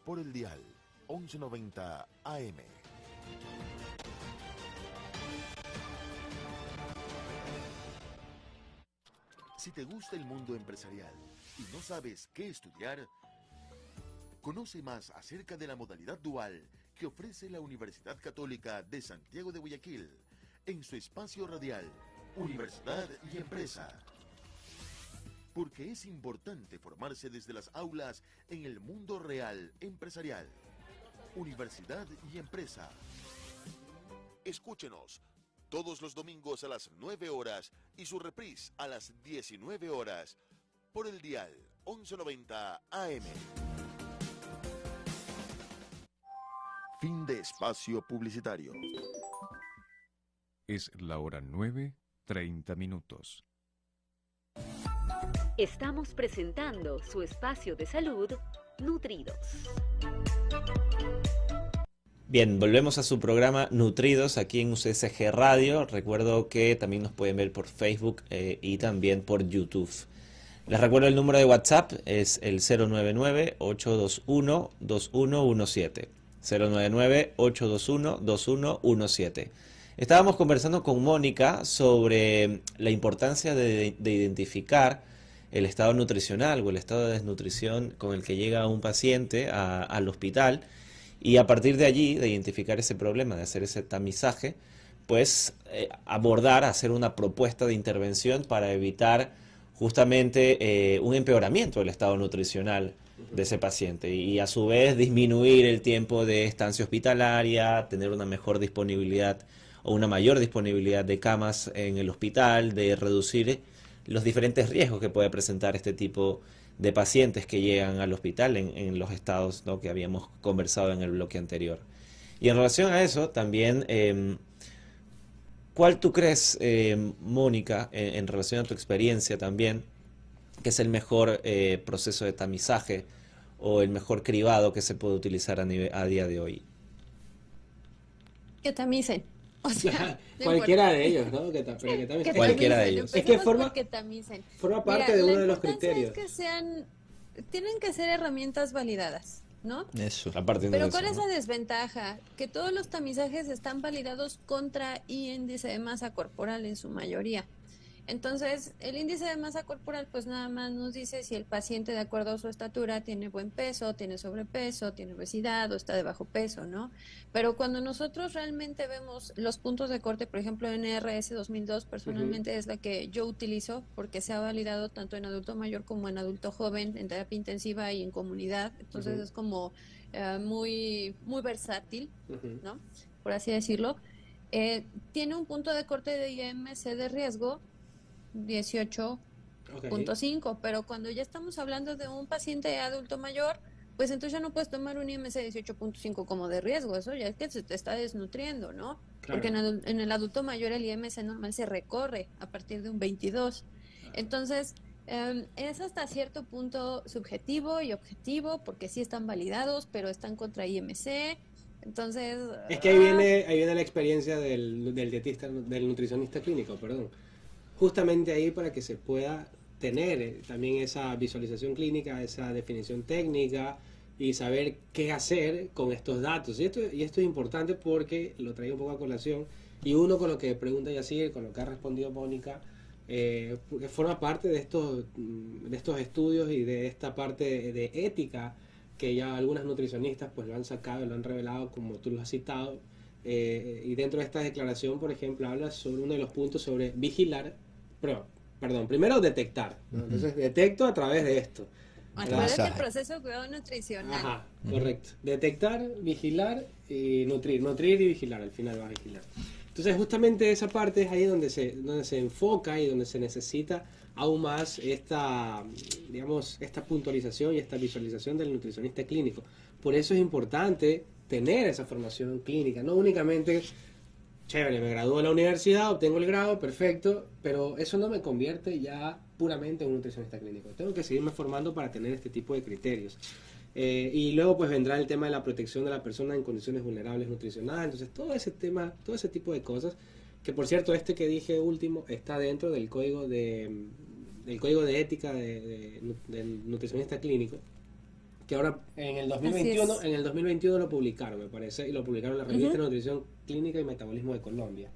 [SPEAKER 2] por el dial 1190 AM. Si te gusta el mundo empresarial y no sabes qué estudiar, conoce más acerca de la modalidad dual que ofrece la Universidad Católica de Santiago de Guayaquil en su espacio radial, Universidad y Empresa. Porque es importante formarse desde las aulas en el mundo real empresarial. Universidad y Empresa. Escúchenos todos los domingos a las 9 horas y su reprise a las 19 horas por el dial 1190 AM. Fin de espacio publicitario.
[SPEAKER 3] Es la hora 9:30.
[SPEAKER 4] Estamos presentando su espacio de salud, Nutridos.
[SPEAKER 7] Bien, volvemos a su programa Nutridos aquí en UCSG Radio. Recuerdo que también nos pueden ver por Facebook y también por YouTube. Les recuerdo el número de WhatsApp, es el 099-821-2117. 099-821-2117. Estábamos conversando con Mónica sobre la importancia de identificar el estado nutricional o el estado de desnutrición con el que llega un paciente al hospital, y a partir de allí, de identificar ese problema, de hacer ese tamizaje, pues hacer una propuesta de intervención para evitar justamente un empeoramiento del estado nutricional de ese paciente y a su vez disminuir el tiempo de estancia hospitalaria, tener una mejor disponibilidad o una mayor disponibilidad de camas en el hospital, de reducir los diferentes riesgos que puede presentar este tipo de pacientes que llegan al hospital en los estados, ¿no?, que habíamos conversado en el bloque anterior. Y en relación a eso, también, ¿cuál tú crees, Mónica, en relación a tu experiencia también, que es el mejor proceso de tamizaje o el mejor cribado que se puede utilizar a día de hoy?
[SPEAKER 8] Que tamicen. O sea,
[SPEAKER 5] cualquiera de ellos, ¿no?
[SPEAKER 7] Cualquiera de ellos.
[SPEAKER 5] Es que forma parte de uno de los criterios.
[SPEAKER 8] Es que tienen que ser herramientas validadas, ¿no?
[SPEAKER 6] Eso.
[SPEAKER 8] Pero ¿cuál es la desventaja? Que todos los tamizajes están validados contra índice de masa corporal en su mayoría. Entonces, el índice de masa corporal pues nada más nos dice si el paciente, de acuerdo a su estatura, tiene buen peso, tiene sobrepeso, tiene obesidad o está de bajo peso, ¿no? Pero cuando nosotros realmente vemos los puntos de corte, por ejemplo, NRS 2002 personalmente es la que yo utilizo porque se ha validado tanto en adulto mayor como en adulto joven, en terapia intensiva y en comunidad. Entonces es como muy, muy versátil, ¿no? Por así decirlo. Tiene un punto de corte de IMC de riesgo 18.5, pero cuando ya estamos hablando de un paciente adulto mayor, pues entonces ya no puedes tomar un IMC 18.5 como de riesgo, eso ya es que se te está desnutriendo, ¿no? Claro. Porque en el adulto mayor el IMC normal se recorre a partir de un 22. Entonces, es hasta cierto punto subjetivo y objetivo, porque sí están validados, pero están contra IMC. Entonces...
[SPEAKER 5] Es que ahí viene la experiencia del dietista, del nutricionista clínico, perdón. Justamente ahí para que se pueda tener también esa visualización clínica, esa definición técnica y saber qué hacer con estos datos. Y esto es importante porque lo traigo un poco a colación y uno con lo que pregunta Yacir, con lo que ha respondido Mónica, porque forma parte de estos estudios y de esta parte de ética que ya algunas nutricionistas pues lo han sacado, lo han revelado como tú lo has citado, y dentro de esta declaración, por ejemplo, habla sobre uno de los puntos sobre vigilar, primero detectar, ¿no? Entonces detecto a través de esto.
[SPEAKER 8] A través del proceso de cuidado nutricional. Ajá,
[SPEAKER 5] correcto. Detectar, vigilar y nutrir y vigilar, al final va a vigilar. Entonces justamente esa parte es ahí donde se enfoca y donde se necesita aún más esta puntualización y esta visualización del nutricionista clínico. Por eso es importante tener esa formación clínica, no únicamente chévere, me gradúo de la universidad, obtengo el grado, perfecto, pero eso no me convierte ya puramente en un nutricionista clínico. Tengo que seguirme formando para tener este tipo de criterios. Y luego pues vendrá el tema de la protección de la persona en condiciones vulnerables nutricionales. Entonces todo ese tema, todo ese tipo de cosas, que por cierto este que dije último está dentro del código de ética del nutricionista clínico, que ahora en el 2021 lo publicaron, me parece, y lo publicaron en la revista de Nutrición Clínica y Metabolismo de Colombia.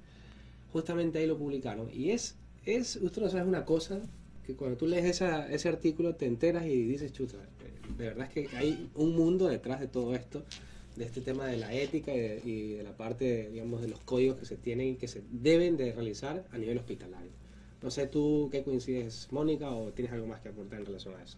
[SPEAKER 5] Justamente ahí lo publicaron. Y usted no sabe una cosa, que cuando tú lees ese artículo te enteras y dices, chuta, de verdad es que hay un mundo detrás de todo esto, de este tema de la ética y de la parte, digamos, de los códigos que se tienen y que se deben de realizar a nivel hospitalario. No sé tú qué coincides, Mónica, o tienes algo más que aportar en relación a eso.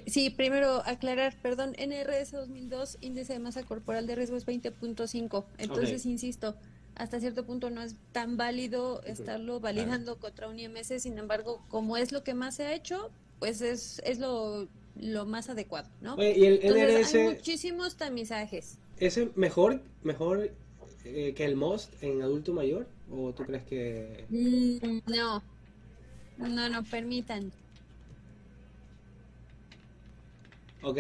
[SPEAKER 8] Sí, primero aclarar, perdón, NRS 2002, índice de masa corporal de riesgo es 20.5, entonces insisto, hasta cierto punto no es tan válido estarlo validando contra un IMS, sin embargo, como es lo que más se ha hecho, pues es lo más adecuado, ¿no?
[SPEAKER 5] Oye, y el
[SPEAKER 8] entonces,
[SPEAKER 5] NRS,
[SPEAKER 8] hay muchísimos tamizajes.
[SPEAKER 5] ¿ese mejor que el MOST en adulto mayor? ¿O tú crees que...?
[SPEAKER 8] No, permitan.
[SPEAKER 5] Ok.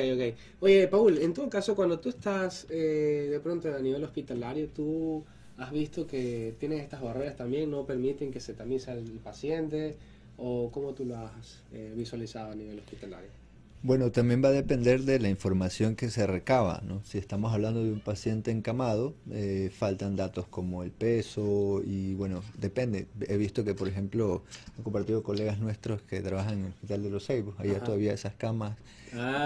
[SPEAKER 5] Oye, Paul, en todo caso, cuando tú estás de pronto a nivel hospitalario, ¿tú has visto que tienes estas barreras también, no permiten que se tamice al paciente? ¿O cómo tú lo has visualizado a nivel hospitalario?
[SPEAKER 6] Bueno, también va a depender de la información que se recaba, ¿no? Si estamos hablando de un paciente encamado, faltan datos como el peso y bueno, depende. He visto que, por ejemplo, han compartido colegas nuestros que trabajan en el Hospital de los Ceibos, allá todavía esas camas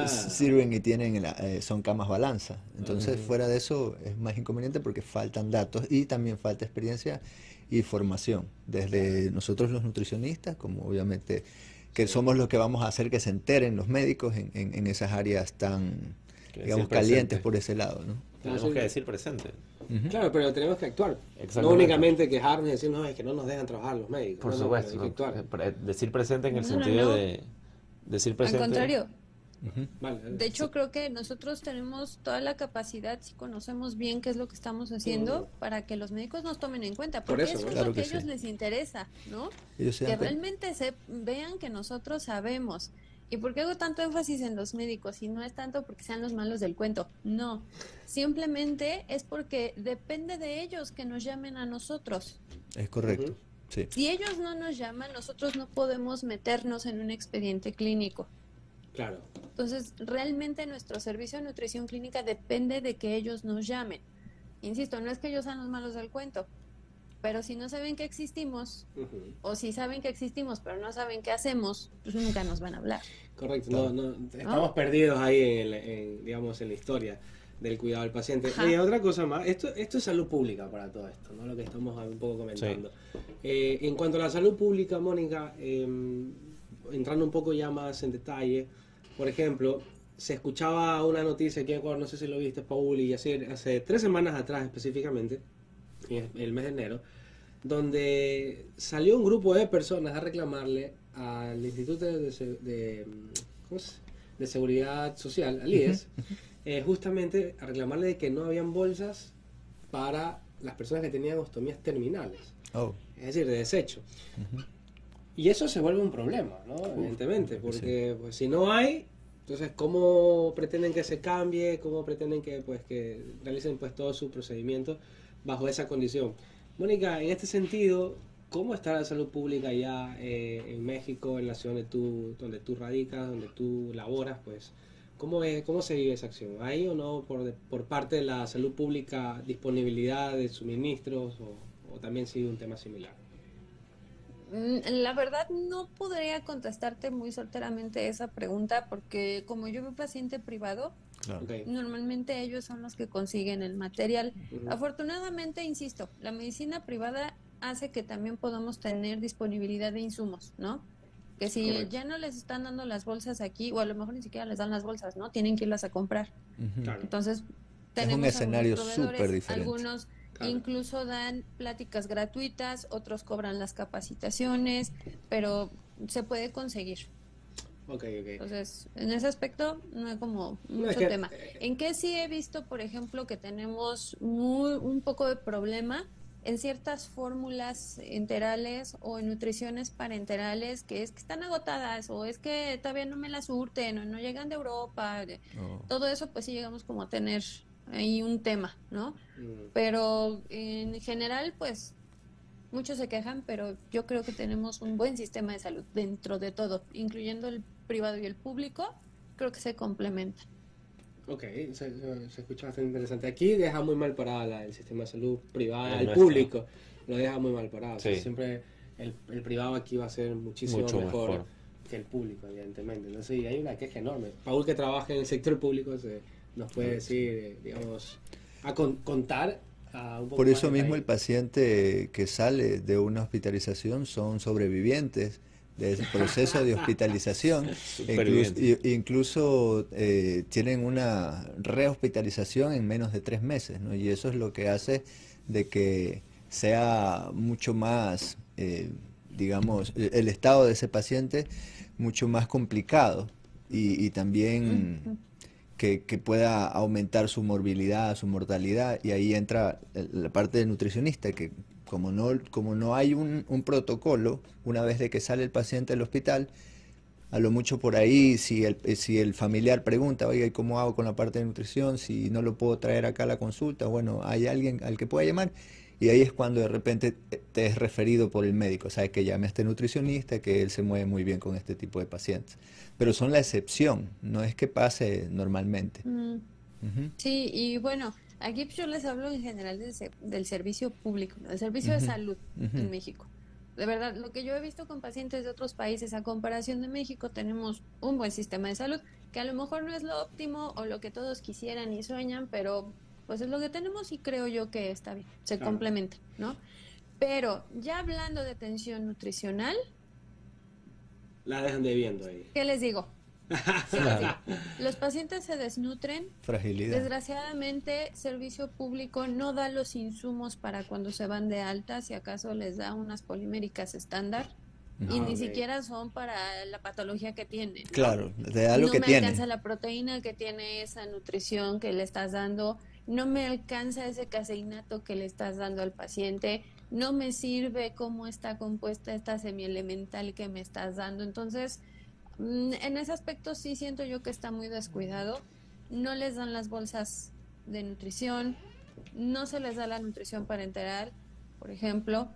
[SPEAKER 6] sirven y tienen son camas balanza. Entonces, fuera de eso es más inconveniente porque faltan datos y también falta experiencia y formación, desde nosotros los nutricionistas, como obviamente que somos los que vamos a hacer que se enteren los médicos en esas áreas tan, digamos, calientes por ese lado, ¿no?
[SPEAKER 7] Tenemos que decir presente.
[SPEAKER 5] Claro, pero tenemos que actuar. No únicamente quejarnos y decir, no, es que no nos dejan trabajar los médicos.
[SPEAKER 7] Por supuesto.
[SPEAKER 5] Hay que actuar.
[SPEAKER 7] Decir presente en el sentido de decir presente.
[SPEAKER 8] Al contrario.
[SPEAKER 5] Vale,
[SPEAKER 8] de hecho, creo que nosotros tenemos toda la capacidad, si conocemos bien qué es lo que estamos haciendo, para que los médicos nos tomen en cuenta, porque eso es lo que a ellos les interesa, ¿no? Que realmente vean que nosotros sabemos. ¿Y por qué hago tanto énfasis en los médicos? Y no es tanto porque sean los malos del cuento, no. Simplemente es porque depende de ellos que nos llamen a nosotros.
[SPEAKER 6] Es correcto, sí.
[SPEAKER 8] Si ellos no nos llaman, nosotros no podemos meternos en un expediente clínico.
[SPEAKER 5] Claro.
[SPEAKER 8] Entonces, realmente nuestro servicio de nutrición clínica depende de que ellos nos llamen. Insisto, no es que ellos sean los malos del cuento, pero si no saben que existimos, o si saben que existimos pero no saben qué hacemos, pues nunca nos van a hablar.
[SPEAKER 5] Correcto, estamos perdidos ahí digamos, en la historia del cuidado del paciente. Y otra cosa más, esto es salud pública para todo esto, ¿no? Lo que estamos un poco comentando. Sí. En cuanto a la salud pública, Mónica, entrando un poco ya más en detalle, por ejemplo, se escuchaba una noticia aquí en Ecuador, no sé si lo viste, Paul, y hace 3 semanas atrás específicamente, en el mes de enero, donde salió un grupo de personas a reclamarle al Instituto de Seguridad Social, al IES, justamente a reclamarle de que no habían bolsas para las personas que tenían ostomías terminales, es decir, de desecho. Y eso se vuelve un problema, ¿no? Evidentemente, porque pues, si no hay, entonces ¿cómo pretenden que se cambie? ¿Cómo pretenden que realicen pues todo su procedimiento bajo esa condición? Mónica, en este sentido, ¿cómo está la salud pública allá en México, en la ciudad donde tú radicas, donde tú laboras? Pues, ¿cómo se vive esa acción? ¿Hay o no por parte de la salud pública disponibilidad de suministros o también sigue un tema similar?
[SPEAKER 8] La verdad no podría contestarte muy certeramente esa pregunta porque como yo veo paciente privado, normalmente ellos son los que consiguen el material. Afortunadamente, insisto, la medicina privada hace que también podamos tener disponibilidad de insumos, ¿no? Que si ya no les están dando las bolsas aquí, o a lo mejor ni siquiera les dan las bolsas, ¿no? Tienen que irlas a comprar. Entonces, tenemos
[SPEAKER 6] un escenario súper diferente.
[SPEAKER 8] Algunos incluso dan pláticas gratuitas, otros cobran las capacitaciones, pero se puede conseguir. Entonces, en ese aspecto no hay como mucho tema. En que sí he visto, por ejemplo, que tenemos un poco de problema en ciertas fórmulas enterales o en nutriciones parenterales que es que están agotadas o es que todavía no me las surten o no llegan de Europa. Todo eso pues sí llegamos como a tener ahí un tema, ¿no? Pero en general pues muchos se quejan, pero yo creo que tenemos un buen sistema de salud dentro de todo, incluyendo el privado y el público, creo que se complementan.
[SPEAKER 5] Ok, se escucha bastante interesante. Aquí deja muy mal parada el sistema de salud privado, el
[SPEAKER 7] nuestro.
[SPEAKER 5] público lo deja muy mal parado.
[SPEAKER 7] Sí.
[SPEAKER 5] O sea, siempre el privado aquí va a ser muchísimo
[SPEAKER 7] Mucho
[SPEAKER 5] mejor que el público, evidentemente. Entonces, y hay una queja enorme. Paul, que trabaja en el sector público, nos puede decir, digamos, a contar un poco
[SPEAKER 6] Por
[SPEAKER 5] más
[SPEAKER 6] eso
[SPEAKER 5] de
[SPEAKER 6] mismo
[SPEAKER 5] ahí.
[SPEAKER 6] el paciente que sale de una hospitalización son sobrevivientes de ese proceso de hospitalización. Incluso tienen una rehospitalización en menos de 3 meses, ¿no? Y eso es lo que hace de que sea mucho más, digamos, el estado de ese paciente mucho más complicado y también que pueda aumentar su morbilidad, su mortalidad, y ahí entra la parte del nutricionista, que como no hay un protocolo, una vez de que sale el paciente del hospital, a lo mucho por ahí, si el familiar pregunta, oiga, ¿y cómo hago con la parte de nutrición? Si no lo puedo traer acá a la consulta, bueno, hay alguien al que pueda llamar, y ahí es cuando de repente te es referido por el médico, sabes que llame a este nutricionista, que él se mueve muy bien con este tipo de pacientes. Pero son la excepción, no es que pase normalmente.
[SPEAKER 8] Sí, y bueno, aquí yo les hablo en general del servicio público, del servicio de salud en México. De verdad, lo que yo he visto con pacientes de otros países, a comparación de México, tenemos un buen sistema de salud, que a lo mejor no es lo óptimo o lo que todos quisieran y sueñan, pero pues es lo que tenemos y creo yo que está bien, se complementa, ¿no? Pero ya hablando de atención nutricional,
[SPEAKER 5] la dejan debiendo ahí.
[SPEAKER 8] ¿qué les digo? ¿Qué les digo? Los pacientes se desnutren.
[SPEAKER 6] Fragilidad.
[SPEAKER 8] Desgraciadamente, servicio público no da los insumos para cuando se van de alta, si acaso les da unas poliméricas estándar. Y ni siquiera son para la patología que tienen, ¿no?
[SPEAKER 6] Claro, te da lo que tiene.
[SPEAKER 8] No me alcanza la proteína que tiene esa nutrición que le estás dando, no me alcanza ese caseinato que le estás dando al paciente, no me sirve cómo está compuesta esta semielemental que me estás dando. Entonces, en ese aspecto sí siento yo que está muy descuidado. No les dan las bolsas de nutrición, no se les da la nutrición parenteral, por ejemplo,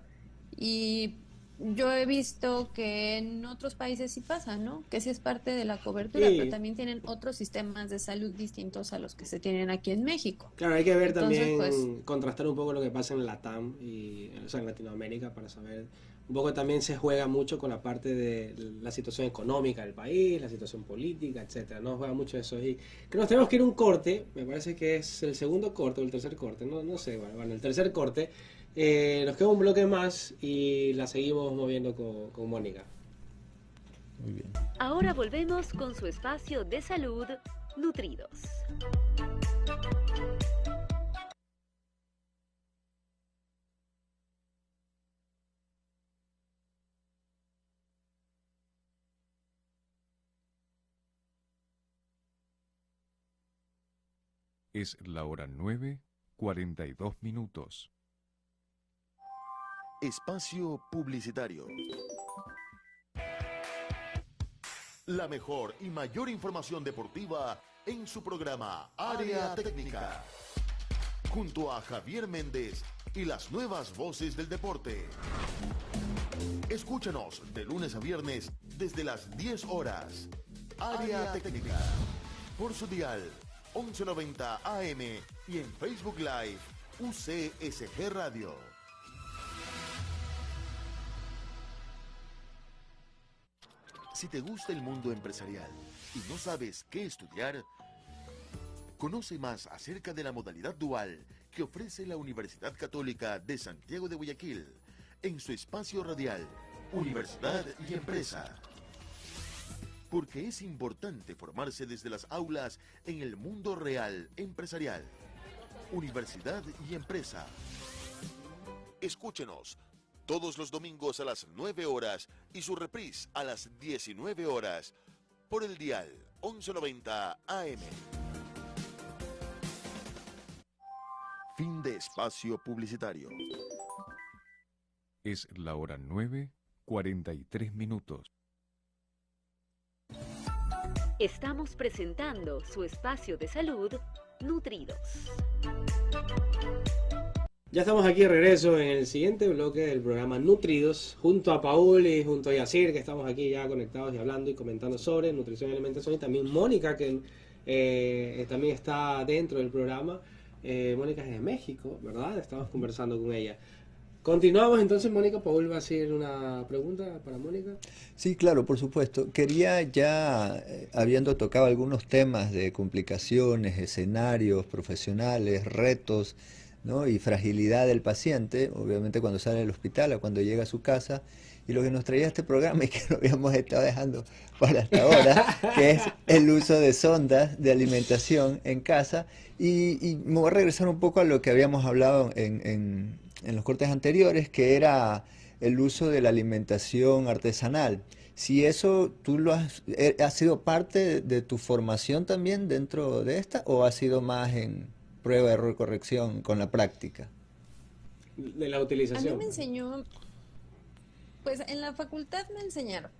[SPEAKER 8] y yo he visto que en otros países sí pasa, ¿no? Que sí es parte de la cobertura, pero también tienen otros sistemas de salud distintos a los que se tienen aquí en México.
[SPEAKER 5] Claro, hay que ver. Entonces, también,
[SPEAKER 8] pues,
[SPEAKER 5] contrastar un poco lo que pasa en LATAM, o sea, en Latinoamérica, para saber. Un poco también se juega mucho con la parte de la situación económica del país, la situación política, etcétera, ¿no? Juega mucho eso. Y que nos tenemos que ir a un corte, me parece que es el segundo corte o el tercer corte, no sé, bueno, el tercer corte. Nos queda un bloque más y la seguimos moviendo con Mónica.
[SPEAKER 6] Muy bien.
[SPEAKER 4] Ahora volvemos con su espacio de salud, Nutridos.
[SPEAKER 3] Es la hora 9:42.
[SPEAKER 2] Espacio publicitario. La mejor y mayor información deportiva en su programa Área Técnica. Junto a Javier Méndez y las nuevas voces del deporte. Escúchanos de lunes a viernes desde las 10 horas. Área Técnica. Por su dial 1190 AM y en Facebook Live UCSG Radio. Si te gusta el mundo empresarial y no sabes qué estudiar, conoce más acerca de la modalidad dual que ofrece la Universidad Católica de Santiago de Guayaquil en su espacio radial, Universidad y Empresa. Porque es importante formarse desde las aulas en el mundo real empresarial. Universidad y Empresa. Escúchenos todos los domingos a las 9 horas y su reprise a las 19 horas por el dial 1190 AM. Fin de espacio publicitario.
[SPEAKER 3] Es la hora 9:43.
[SPEAKER 4] Estamos presentando su espacio de salud, Nutridos.
[SPEAKER 5] Ya estamos aquí de regreso en el siguiente bloque del programa Nutridos, junto a Paul y junto a Yacir, que estamos aquí ya conectados y hablando y comentando sobre nutrición y alimentación, y también Mónica, que también está dentro del programa. Mónica es de México, ¿verdad? Estamos conversando con ella. Continuamos entonces, Mónica. Paul va a hacer una pregunta para Mónica.
[SPEAKER 6] Sí, claro, por supuesto. Quería ya, habiendo tocado algunos temas de complicaciones, escenarios profesionales, retos, ¿no? Y fragilidad del paciente, obviamente cuando sale del hospital o cuando llega a su casa, y lo que nos traía este programa y que lo habíamos estado dejando para hasta ahora, que es el uso de sondas de alimentación en casa, y me voy a regresar un poco a lo que habíamos hablado en los cortes anteriores, que era el uso de la alimentación artesanal. Si eso tú ha sido parte de tu formación también dentro de esta, o ha sido más en prueba, error, corrección con la práctica.
[SPEAKER 5] De la utilización.
[SPEAKER 8] A mí me enseñó, pues en la facultad me enseñaron,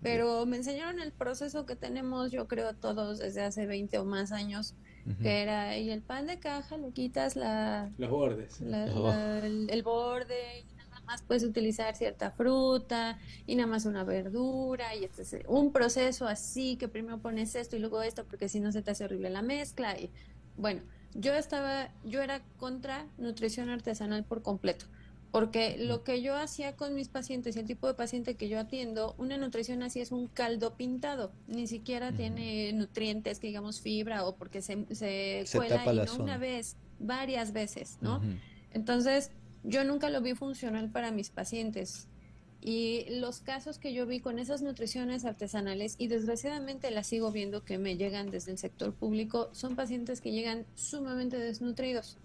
[SPEAKER 8] pero me enseñaron el proceso que tenemos, yo creo, todos desde hace 20 o más años, que era, y el pan de caja le quitas
[SPEAKER 5] los bordes,
[SPEAKER 8] el borde, y nada más puedes utilizar cierta fruta, y nada más una verdura, y este es un proceso así, que primero pones esto y luego esto, porque si no se te hace horrible la mezcla, y bueno, yo era contra nutrición artesanal por completo, porque lo que yo hacía con mis pacientes y el tipo de paciente que yo atiendo, una nutrición así es un caldo pintado, ni siquiera tiene nutrientes, que digamos fibra, o porque se cuela, y no una vez, varias veces, ¿no? Entonces, yo nunca lo vi funcional para mis pacientes. Y los casos que yo vi con esas nutriciones artesanales, y desgraciadamente las sigo viendo que me llegan desde el sector público, son pacientes que llegan sumamente desnutridos.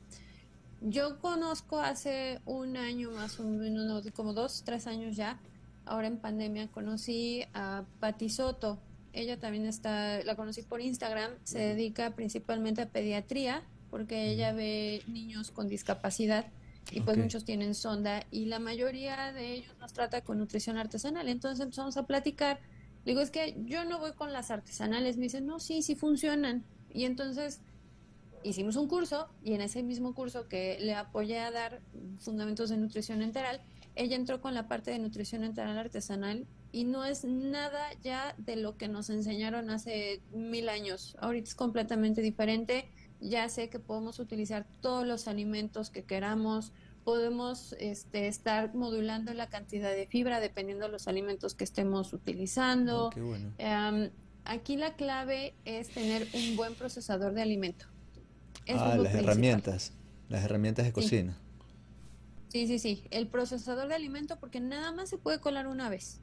[SPEAKER 8] Yo conozco hace un año más o menos, como 2-3 años ya, ahora en pandemia, conocí a Pati Soto. Ella también la conocí por Instagram, se dedica principalmente a pediatría, porque ella ve niños con discapacidad, y pues muchos tienen sonda, y la mayoría de ellos nos trata con nutrición artesanal. Entonces empezamos a platicar. Le digo, es que yo no voy con las artesanales. Me dicen, no, sí funcionan. Y entonces hicimos un curso, y en ese mismo curso que le apoyé a dar fundamentos de nutrición enteral, ella entró con la parte de nutrición enteral artesanal, y no es nada ya de lo que nos enseñaron hace 1000 años. Ahorita es completamente diferente. Ya sé que podemos utilizar todos los alimentos que queramos, podemos estar modulando la cantidad de fibra dependiendo de los alimentos que estemos utilizando.
[SPEAKER 6] Qué bueno.
[SPEAKER 8] Aquí la clave es tener un buen procesador de alimento.
[SPEAKER 6] Las herramientas de cocina.
[SPEAKER 8] Sí, el procesador de alimento, porque nada más se puede colar una vez.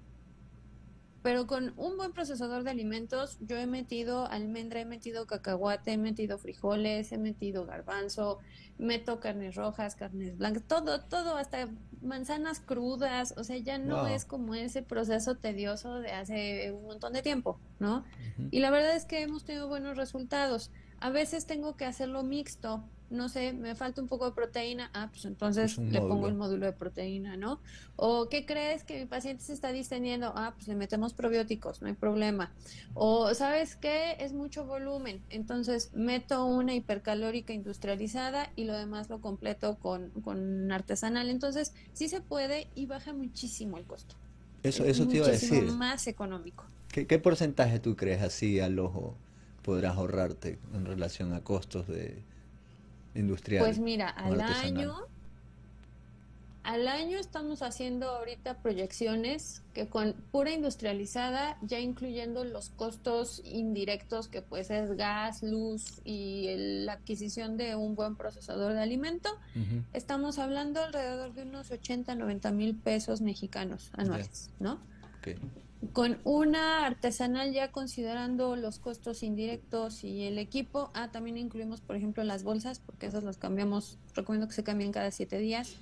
[SPEAKER 8] Pero con un buen procesador de alimentos, yo he metido almendra, he metido cacahuate, he metido frijoles, he metido garbanzo, meto carnes rojas, carnes blancas, todo, hasta manzanas crudas. O sea, ya no es como ese proceso tedioso de hace un montón de tiempo, ¿no? Y la verdad es que hemos tenido buenos resultados. A veces tengo que hacerlo mixto. No sé, me falta un poco de proteína, pues entonces le pongo el módulo de proteína, ¿no? O, ¿qué crees? Que mi paciente se está distendiendo, pues le metemos probióticos, no hay problema. O, ¿sabes qué? Es mucho volumen, entonces meto una hipercalórica industrializada y lo demás lo completo con artesanal. Entonces, sí se puede, y baja muchísimo el costo.
[SPEAKER 6] Eso te iba a decir.
[SPEAKER 8] Muchísimo más económico.
[SPEAKER 6] ¿Qué porcentaje tú crees así al ojo podrás ahorrarte en relación a costos industriales?
[SPEAKER 8] Pues mira, al año estamos haciendo ahorita proyecciones que con pura industrializada, ya incluyendo los costos indirectos, que pues es gas, luz y la adquisición de un buen procesador de alimento, estamos hablando alrededor de unos 80-90 mil pesos mexicanos anuales, ¿no?
[SPEAKER 6] Okay.
[SPEAKER 8] Con una artesanal, ya considerando los costos indirectos y el equipo, también incluimos, por ejemplo, las bolsas, porque esas las cambiamos, recomiendo que se cambien cada 7 días,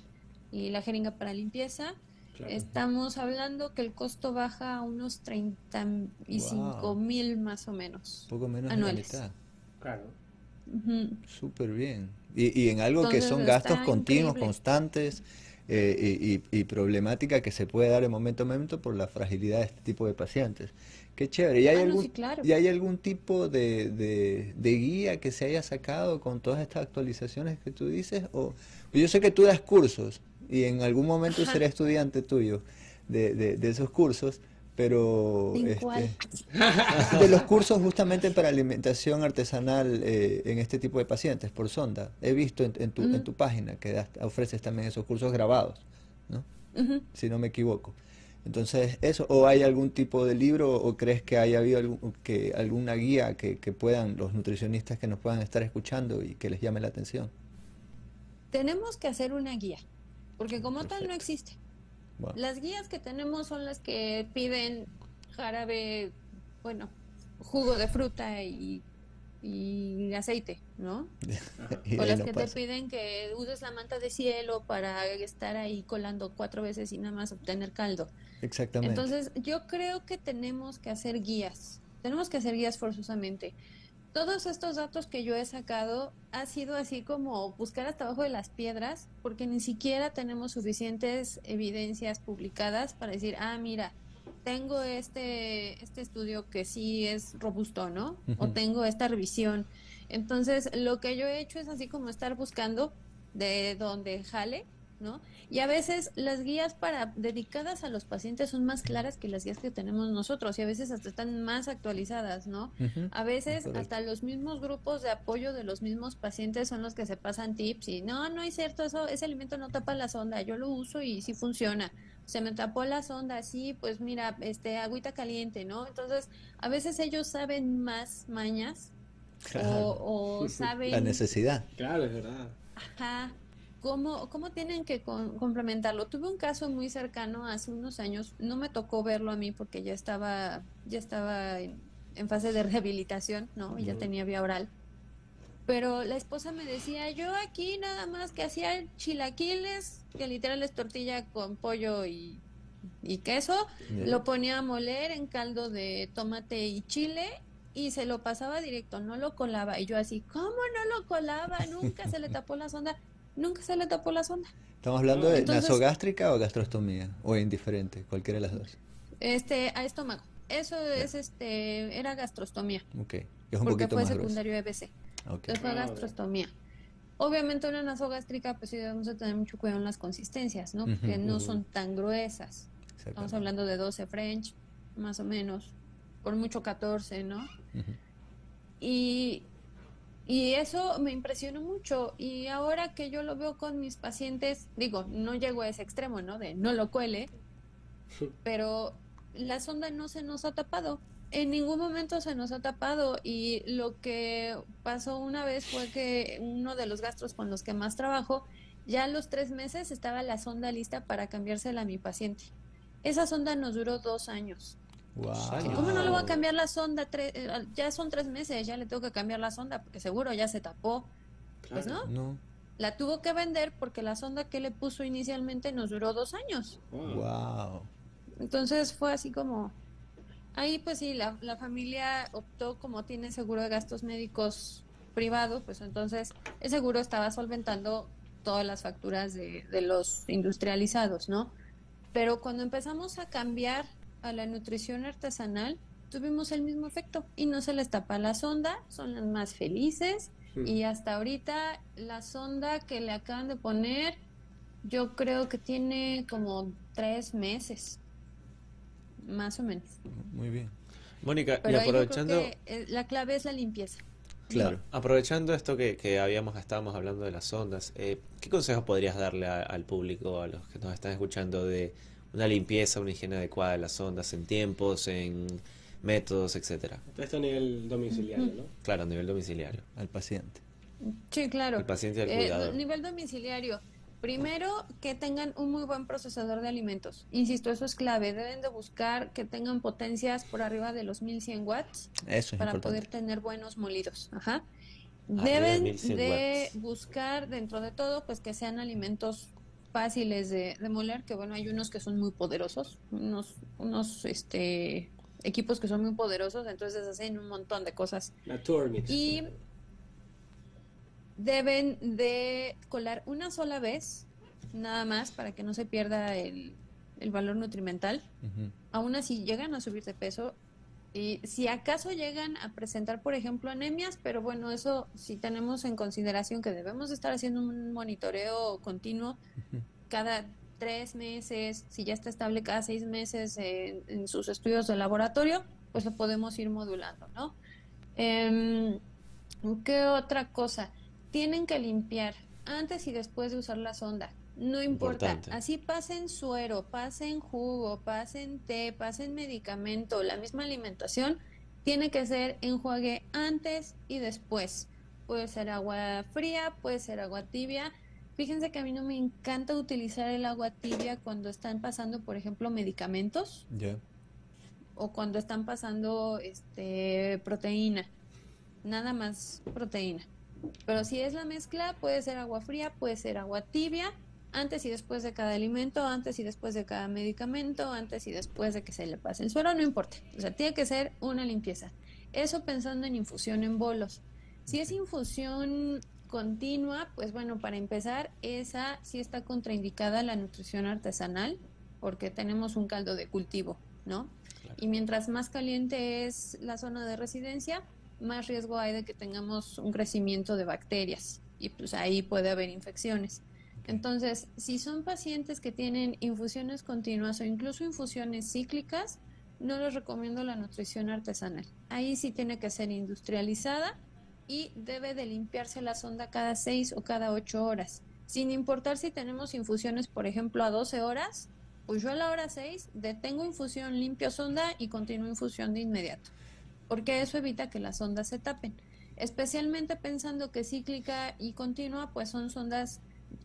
[SPEAKER 8] y la jeringa para limpieza. Claro. Estamos hablando que el costo baja a unos 35 mil más o menos.
[SPEAKER 6] Poco menos
[SPEAKER 8] anuales.
[SPEAKER 6] de la mitad.
[SPEAKER 5] Claro.
[SPEAKER 6] Súper bien. Y en algo que
[SPEAKER 8] Entonces
[SPEAKER 6] son gastos
[SPEAKER 8] está
[SPEAKER 6] continuos,
[SPEAKER 8] increíble.
[SPEAKER 6] constantes, y problemática que se puede dar de momento a momento por la fragilidad de este tipo de pacientes. Qué chévere.
[SPEAKER 8] Ah, no, sí, claro.
[SPEAKER 6] ¿Y hay algún tipo de guía que se haya sacado con todas estas actualizaciones que tú dices? O, yo sé que tú das cursos y en algún momento
[SPEAKER 8] Ajá.
[SPEAKER 6] seré estudiante tuyo de esos cursos, pero
[SPEAKER 8] ¿En cuál?
[SPEAKER 6] de los cursos justamente para alimentación artesanal en este tipo de pacientes por sonda. He visto en tu página que ofreces también esos cursos grabados, ¿no?
[SPEAKER 8] Ujú.
[SPEAKER 6] Si no me equivoco. Entonces, eso, o hay algún tipo de libro, o crees que haya habido alguna guía que puedan los nutricionistas que nos puedan estar escuchando y que les llame la atención.
[SPEAKER 8] Tenemos que hacer una guía, porque como tal no
[SPEAKER 6] Perfecto.
[SPEAKER 8] existe.
[SPEAKER 6] Wow.
[SPEAKER 8] Las guías que tenemos son las que piden jarabe, bueno, jugo de fruta y aceite, ¿no?
[SPEAKER 6] Y
[SPEAKER 8] O
[SPEAKER 6] ahí
[SPEAKER 8] las
[SPEAKER 6] no
[SPEAKER 8] que te
[SPEAKER 6] pasa.
[SPEAKER 8] piden que uses la manta de cielo para estar ahí colando 4 veces y nada más obtener caldo.
[SPEAKER 6] Exactamente.
[SPEAKER 8] Entonces, yo creo que tenemos que hacer guías forzosamente. Todos estos datos que yo he sacado ha sido así como buscar hasta abajo de las piedras, porque ni siquiera tenemos suficientes evidencias publicadas para decir, ah, mira, tengo este estudio que sí es robusto, ¿no? O
[SPEAKER 6] Ujú.
[SPEAKER 8] tengo esta revisión. Entonces, lo que yo he hecho es así como estar buscando de donde jale, ¿no? Y a veces las guías dedicadas a los pacientes son más claras que las guías que tenemos nosotros y a veces hasta están más actualizadas, ¿no?
[SPEAKER 6] Ujú.
[SPEAKER 8] A
[SPEAKER 6] Es
[SPEAKER 8] veces
[SPEAKER 6] correcto.
[SPEAKER 8] hasta los mismos grupos de apoyo de los mismos pacientes son los que se pasan tips y no es cierto, ese alimento no tapa la sonda, yo lo uso y sí funciona. Se me tapó la sonda, sí, pues mira, agüita caliente, ¿no? Entonces, a veces ellos saben más mañas
[SPEAKER 6] Claro.
[SPEAKER 8] o
[SPEAKER 6] La
[SPEAKER 8] saben,
[SPEAKER 6] necesidad.
[SPEAKER 5] Claro, es verdad.
[SPEAKER 8] ajá, cómo tienen que complementarlo. Tuve un caso muy cercano hace unos años, no me tocó verlo a mí porque ya estaba en fase de rehabilitación, ¿no? Y ya
[SPEAKER 5] Ujú.
[SPEAKER 8] tenía vía oral. Pero la esposa me decía, yo aquí nada más que hacía chilaquiles, que literal es tortilla con pollo y queso,
[SPEAKER 6] Ya.
[SPEAKER 8] lo ponía a moler en caldo de tomate y chile y se lo pasaba directo, no lo colaba. Y yo así, ¿cómo no lo colaba? Nunca se le tapó la sonda, nunca se le tapó la sonda.
[SPEAKER 6] ¿Estamos hablando de
[SPEAKER 8] Entonces,
[SPEAKER 6] nasogástrica o gastrostomía? O indiferente, cualquiera de las dos.
[SPEAKER 8] a estómago. Eso
[SPEAKER 6] Ya.
[SPEAKER 8] era gastrostomía,
[SPEAKER 6] Ok. Es un
[SPEAKER 8] porque
[SPEAKER 6] poquito
[SPEAKER 8] fue
[SPEAKER 6] más grueso.
[SPEAKER 8] secundario EBC.
[SPEAKER 6] Ok.
[SPEAKER 8] Entonces fue
[SPEAKER 5] Ah,
[SPEAKER 8] gastrostomía. Obviamente una nasogástrica, pues sí debemos de tener mucho cuidado en las consistencias, ¿no?
[SPEAKER 6] Ujú.
[SPEAKER 8] Porque no
[SPEAKER 5] ujú.
[SPEAKER 8] son tan gruesas. Estamos
[SPEAKER 6] Exactamente.
[SPEAKER 8] hablando de 12 French, más o menos, por mucho 14, ¿no?
[SPEAKER 6] Ujú.
[SPEAKER 8] Y, y eso me impresionó mucho. Y ahora que yo lo veo con mis pacientes, digo, no llego a ese extremo, ¿no? De no lo cuele, pero la sonda no se nos ha tapado. En ningún momento se nos ha tapado y lo que pasó una vez fue que uno de los gastros con los que más trabajo, ya a los 3 meses estaba la sonda lista para cambiársela a mi paciente. Esa sonda nos duró 2 años. ¿Y
[SPEAKER 6] Wow.
[SPEAKER 8] cómo no le voy a
[SPEAKER 5] Wow.
[SPEAKER 8] cambiar la sonda? Ya son 3 meses, ya le tengo que cambiar la sonda porque seguro ya se tapó. Pues
[SPEAKER 5] Claro.
[SPEAKER 8] no,
[SPEAKER 6] No.
[SPEAKER 8] la tuvo que vender porque la sonda que le puso inicialmente nos duró 2 años.
[SPEAKER 5] Wow.
[SPEAKER 6] Wow.
[SPEAKER 8] Entonces fue así como, ahí pues sí, la familia optó como tiene seguro de gastos médicos privado, pues entonces el seguro estaba solventando todas las facturas de los industrializados, ¿no? Pero cuando empezamos a cambiar a la nutrición artesanal, tuvimos el mismo efecto y no se les tapa la sonda, son las más felices y hasta ahorita la sonda que le acaban de poner, yo creo que tiene como 3 meses, más o menos.
[SPEAKER 6] Muy bien.
[SPEAKER 7] Mónica, y
[SPEAKER 8] Pero ahí yo creo
[SPEAKER 7] aprovechando,
[SPEAKER 8] que la clave es la limpieza.
[SPEAKER 6] Claro.
[SPEAKER 7] aprovechando esto que estábamos hablando de las ondas, ¿qué consejos podrías darle al público, a los que nos están escuchando, de una limpieza, una higiene adecuada de las ondas en tiempos, en métodos, etcétera?
[SPEAKER 5] Esto a nivel domiciliario, ¿no?
[SPEAKER 7] Claro, a nivel domiciliario.
[SPEAKER 6] Al paciente.
[SPEAKER 8] Sí, claro.
[SPEAKER 7] El paciente y el cuidador.
[SPEAKER 8] Nivel domiciliario. Primero, que tengan un muy buen procesador de alimentos. Insisto, eso es clave. Deben de buscar que tengan potencias por arriba de los 1100 watts
[SPEAKER 6] Eso es
[SPEAKER 8] para
[SPEAKER 6] importante.
[SPEAKER 8] poder tener buenos molidos. Ajá.
[SPEAKER 7] Arriba de
[SPEAKER 8] Deben
[SPEAKER 7] 1100
[SPEAKER 8] de
[SPEAKER 7] watts.
[SPEAKER 8] buscar dentro de todo, pues que sean alimentos fáciles de moler, que bueno, hay unos que son muy poderosos, unos equipos que son muy poderosos, entonces hacen un montón de cosas.
[SPEAKER 5] La Turmix.
[SPEAKER 8] Y deben de colar una sola vez, nada más, para que no se pierda el valor nutrimental. Aún así llegan a subir de peso, y si acaso llegan a presentar, por ejemplo, anemias, pero bueno, eso sí tenemos en consideración que debemos estar haciendo un monitoreo continuo cada 3 meses, si ya está estable cada 6 meses en sus estudios de laboratorio, pues lo podemos ir modulando, ¿no? ¿Qué otra cosa? Tienen que limpiar antes y después de usar la sonda. No importa,
[SPEAKER 7] Importante.
[SPEAKER 8] así pasen suero, pasen jugo, pasen té, pasen medicamento, la misma alimentación, tiene que ser enjuague antes y después. Puede ser agua fría, puede ser agua tibia. Fíjense que a mí no me encanta utilizar el agua tibia cuando están pasando, por ejemplo, medicamentos o cuando están pasando proteína, nada más proteína. Pero si es la mezcla, puede ser agua fría, puede ser agua tibia, antes y después de cada alimento, antes y después de cada medicamento, antes y después de que se le pase el suero, no importa. O sea, tiene que ser una limpieza. Eso pensando en infusión en bolos. Si es infusión continua, pues bueno, para empezar, esa sí está contraindicada la nutrición artesanal, porque tenemos un caldo de cultivo, ¿no? Claro. Y mientras más caliente es la zona de residencia, más riesgo hay de que tengamos un crecimiento de bacterias, y pues ahí puede haber infecciones. Entonces, si son pacientes que tienen infusiones continuas o incluso infusiones cíclicas, no les recomiendo la nutrición artesanal. Ahí sí tiene que ser industrializada y debe de limpiarse la sonda cada 6 o cada 8 horas. Sin importar si tenemos infusiones, por ejemplo, a 12 horas, pues yo a la hora 6 detengo infusión, limpio sonda y continúo infusión de inmediato, porque eso evita que las sondas se tapen. Especialmente pensando que cíclica y continua, pues son sondas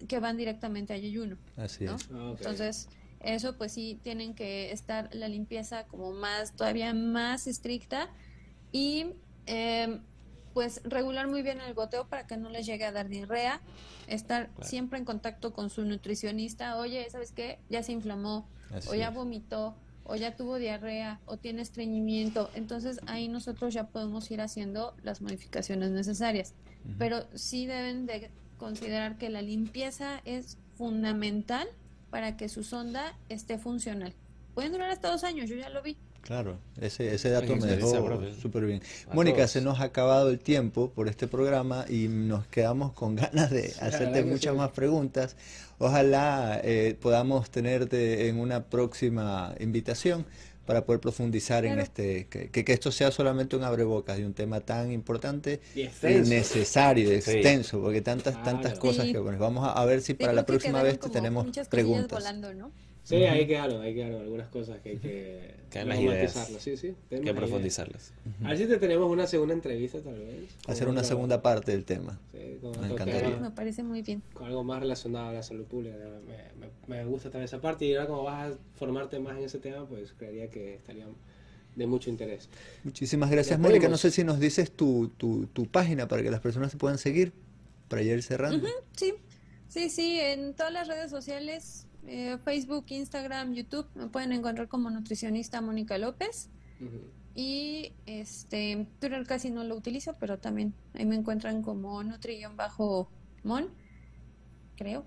[SPEAKER 8] que van directamente a ayuno.
[SPEAKER 6] Así
[SPEAKER 8] ¿no?
[SPEAKER 6] es.
[SPEAKER 8] Okay. Entonces, eso pues sí tienen que estar la limpieza como todavía más estricta y pues regular muy bien el goteo para que no les llegue a dar diarrea, estar siempre en contacto con su nutricionista. Oye, ¿sabes qué? Ya se inflamó, o ya vomitó, o ya tuvo diarrea, o tiene estreñimiento. Entonces ahí nosotros ya podemos ir haciendo las modificaciones necesarias. Pero sí deben de considerar que la limpieza es fundamental para que su sonda esté funcional. Pueden durar hasta 2 años, yo ya lo vi.
[SPEAKER 6] Claro, ese dato me dejó súper bien. Mónica, se nos ha acabado el tiempo por este programa y nos quedamos con ganas de hacerte muchas más preguntas. Ojalá podamos tenerte en una próxima invitación para poder profundizar en que esto sea solamente un abrebocas de un tema tan importante y necesario, extenso, porque tantas cosas que bueno, vamos a ver si para la próxima vez tenemos preguntas.
[SPEAKER 8] Volando, ¿no?
[SPEAKER 5] Sí, ahí quedaron algunas cosas que hay que
[SPEAKER 7] matizarlas.
[SPEAKER 5] Sí,
[SPEAKER 7] hay que profundizarlas.
[SPEAKER 5] A ver si te tenemos una segunda entrevista tal vez.
[SPEAKER 6] Hacer una segunda parte del tema.
[SPEAKER 5] Sí,
[SPEAKER 6] me encantaría.
[SPEAKER 8] Me parece muy bien.
[SPEAKER 5] Con algo más relacionado a la salud pública. Me gusta también esa parte y ahora como vas a formarte más en ese tema, pues creería que estaría de mucho interés.
[SPEAKER 6] Muchísimas gracias, Mónica. No sé si nos dices tu página para que las personas se puedan seguir para ir cerrando.
[SPEAKER 8] Sí, en todas las redes sociales, Facebook, Instagram, YouTube, me pueden encontrar como nutricionista Mónica López. Y Twitter casi no lo utilizo, pero también ahí me encuentran como Nutri-Mon, creo.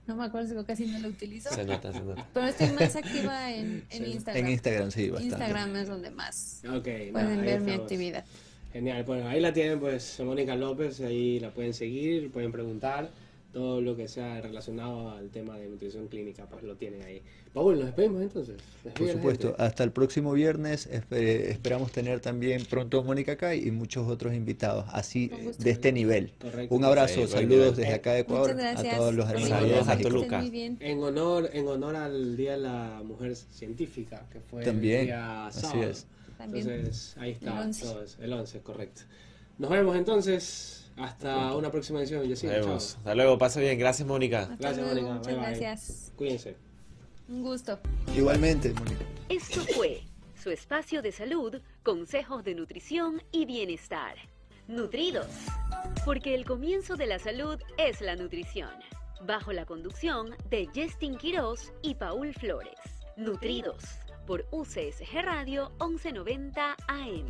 [SPEAKER 8] No me acuerdo si casi no lo utilizo.
[SPEAKER 7] Se nota.
[SPEAKER 8] Pero estoy más activa en Instagram.
[SPEAKER 6] En Instagram, sí, bastante.
[SPEAKER 8] Instagram es donde más pueden ver mi actividad.
[SPEAKER 5] Genial, bueno, ahí la tienen pues Mónica López, ahí la pueden seguir, pueden preguntar. Todo lo que sea relacionado al tema de nutrición clínica, pues lo tienen ahí. Paul, ¿nos despedimos entonces?
[SPEAKER 6] Por supuesto, hasta el próximo viernes. Esperamos tener también pronto a Mónica acá y muchos otros invitados, así de este nivel.
[SPEAKER 5] Correcto.
[SPEAKER 6] Un abrazo, saludos desde acá de Ecuador a todos los hermanos.
[SPEAKER 7] Saludos a Toluca.
[SPEAKER 5] En honor al Día de la Mujer Científica, que fue
[SPEAKER 6] también,
[SPEAKER 5] el día sábado.
[SPEAKER 6] Así es.
[SPEAKER 5] Entonces, ahí está, el 11, correcto. Nos vemos entonces. Hasta una próxima edición.
[SPEAKER 7] Hasta luego, pasa bien. Gracias, Mónica.
[SPEAKER 5] Gracias, Mónica.
[SPEAKER 8] Muchas gracias.
[SPEAKER 5] Cuídense.
[SPEAKER 8] Un gusto.
[SPEAKER 6] Igualmente, Mónica.
[SPEAKER 4] Esto fue su espacio de salud, consejos de nutrición y bienestar. Nutridos, porque el comienzo de la salud es la nutrición. Bajo la conducción de Justin Quiroz y Paul Flores. Nutridos, por UCSG Radio 1190 AM.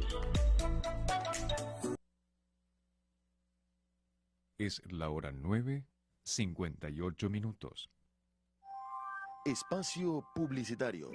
[SPEAKER 3] Es la hora 9:58 minutos.
[SPEAKER 2] Espacio publicitario.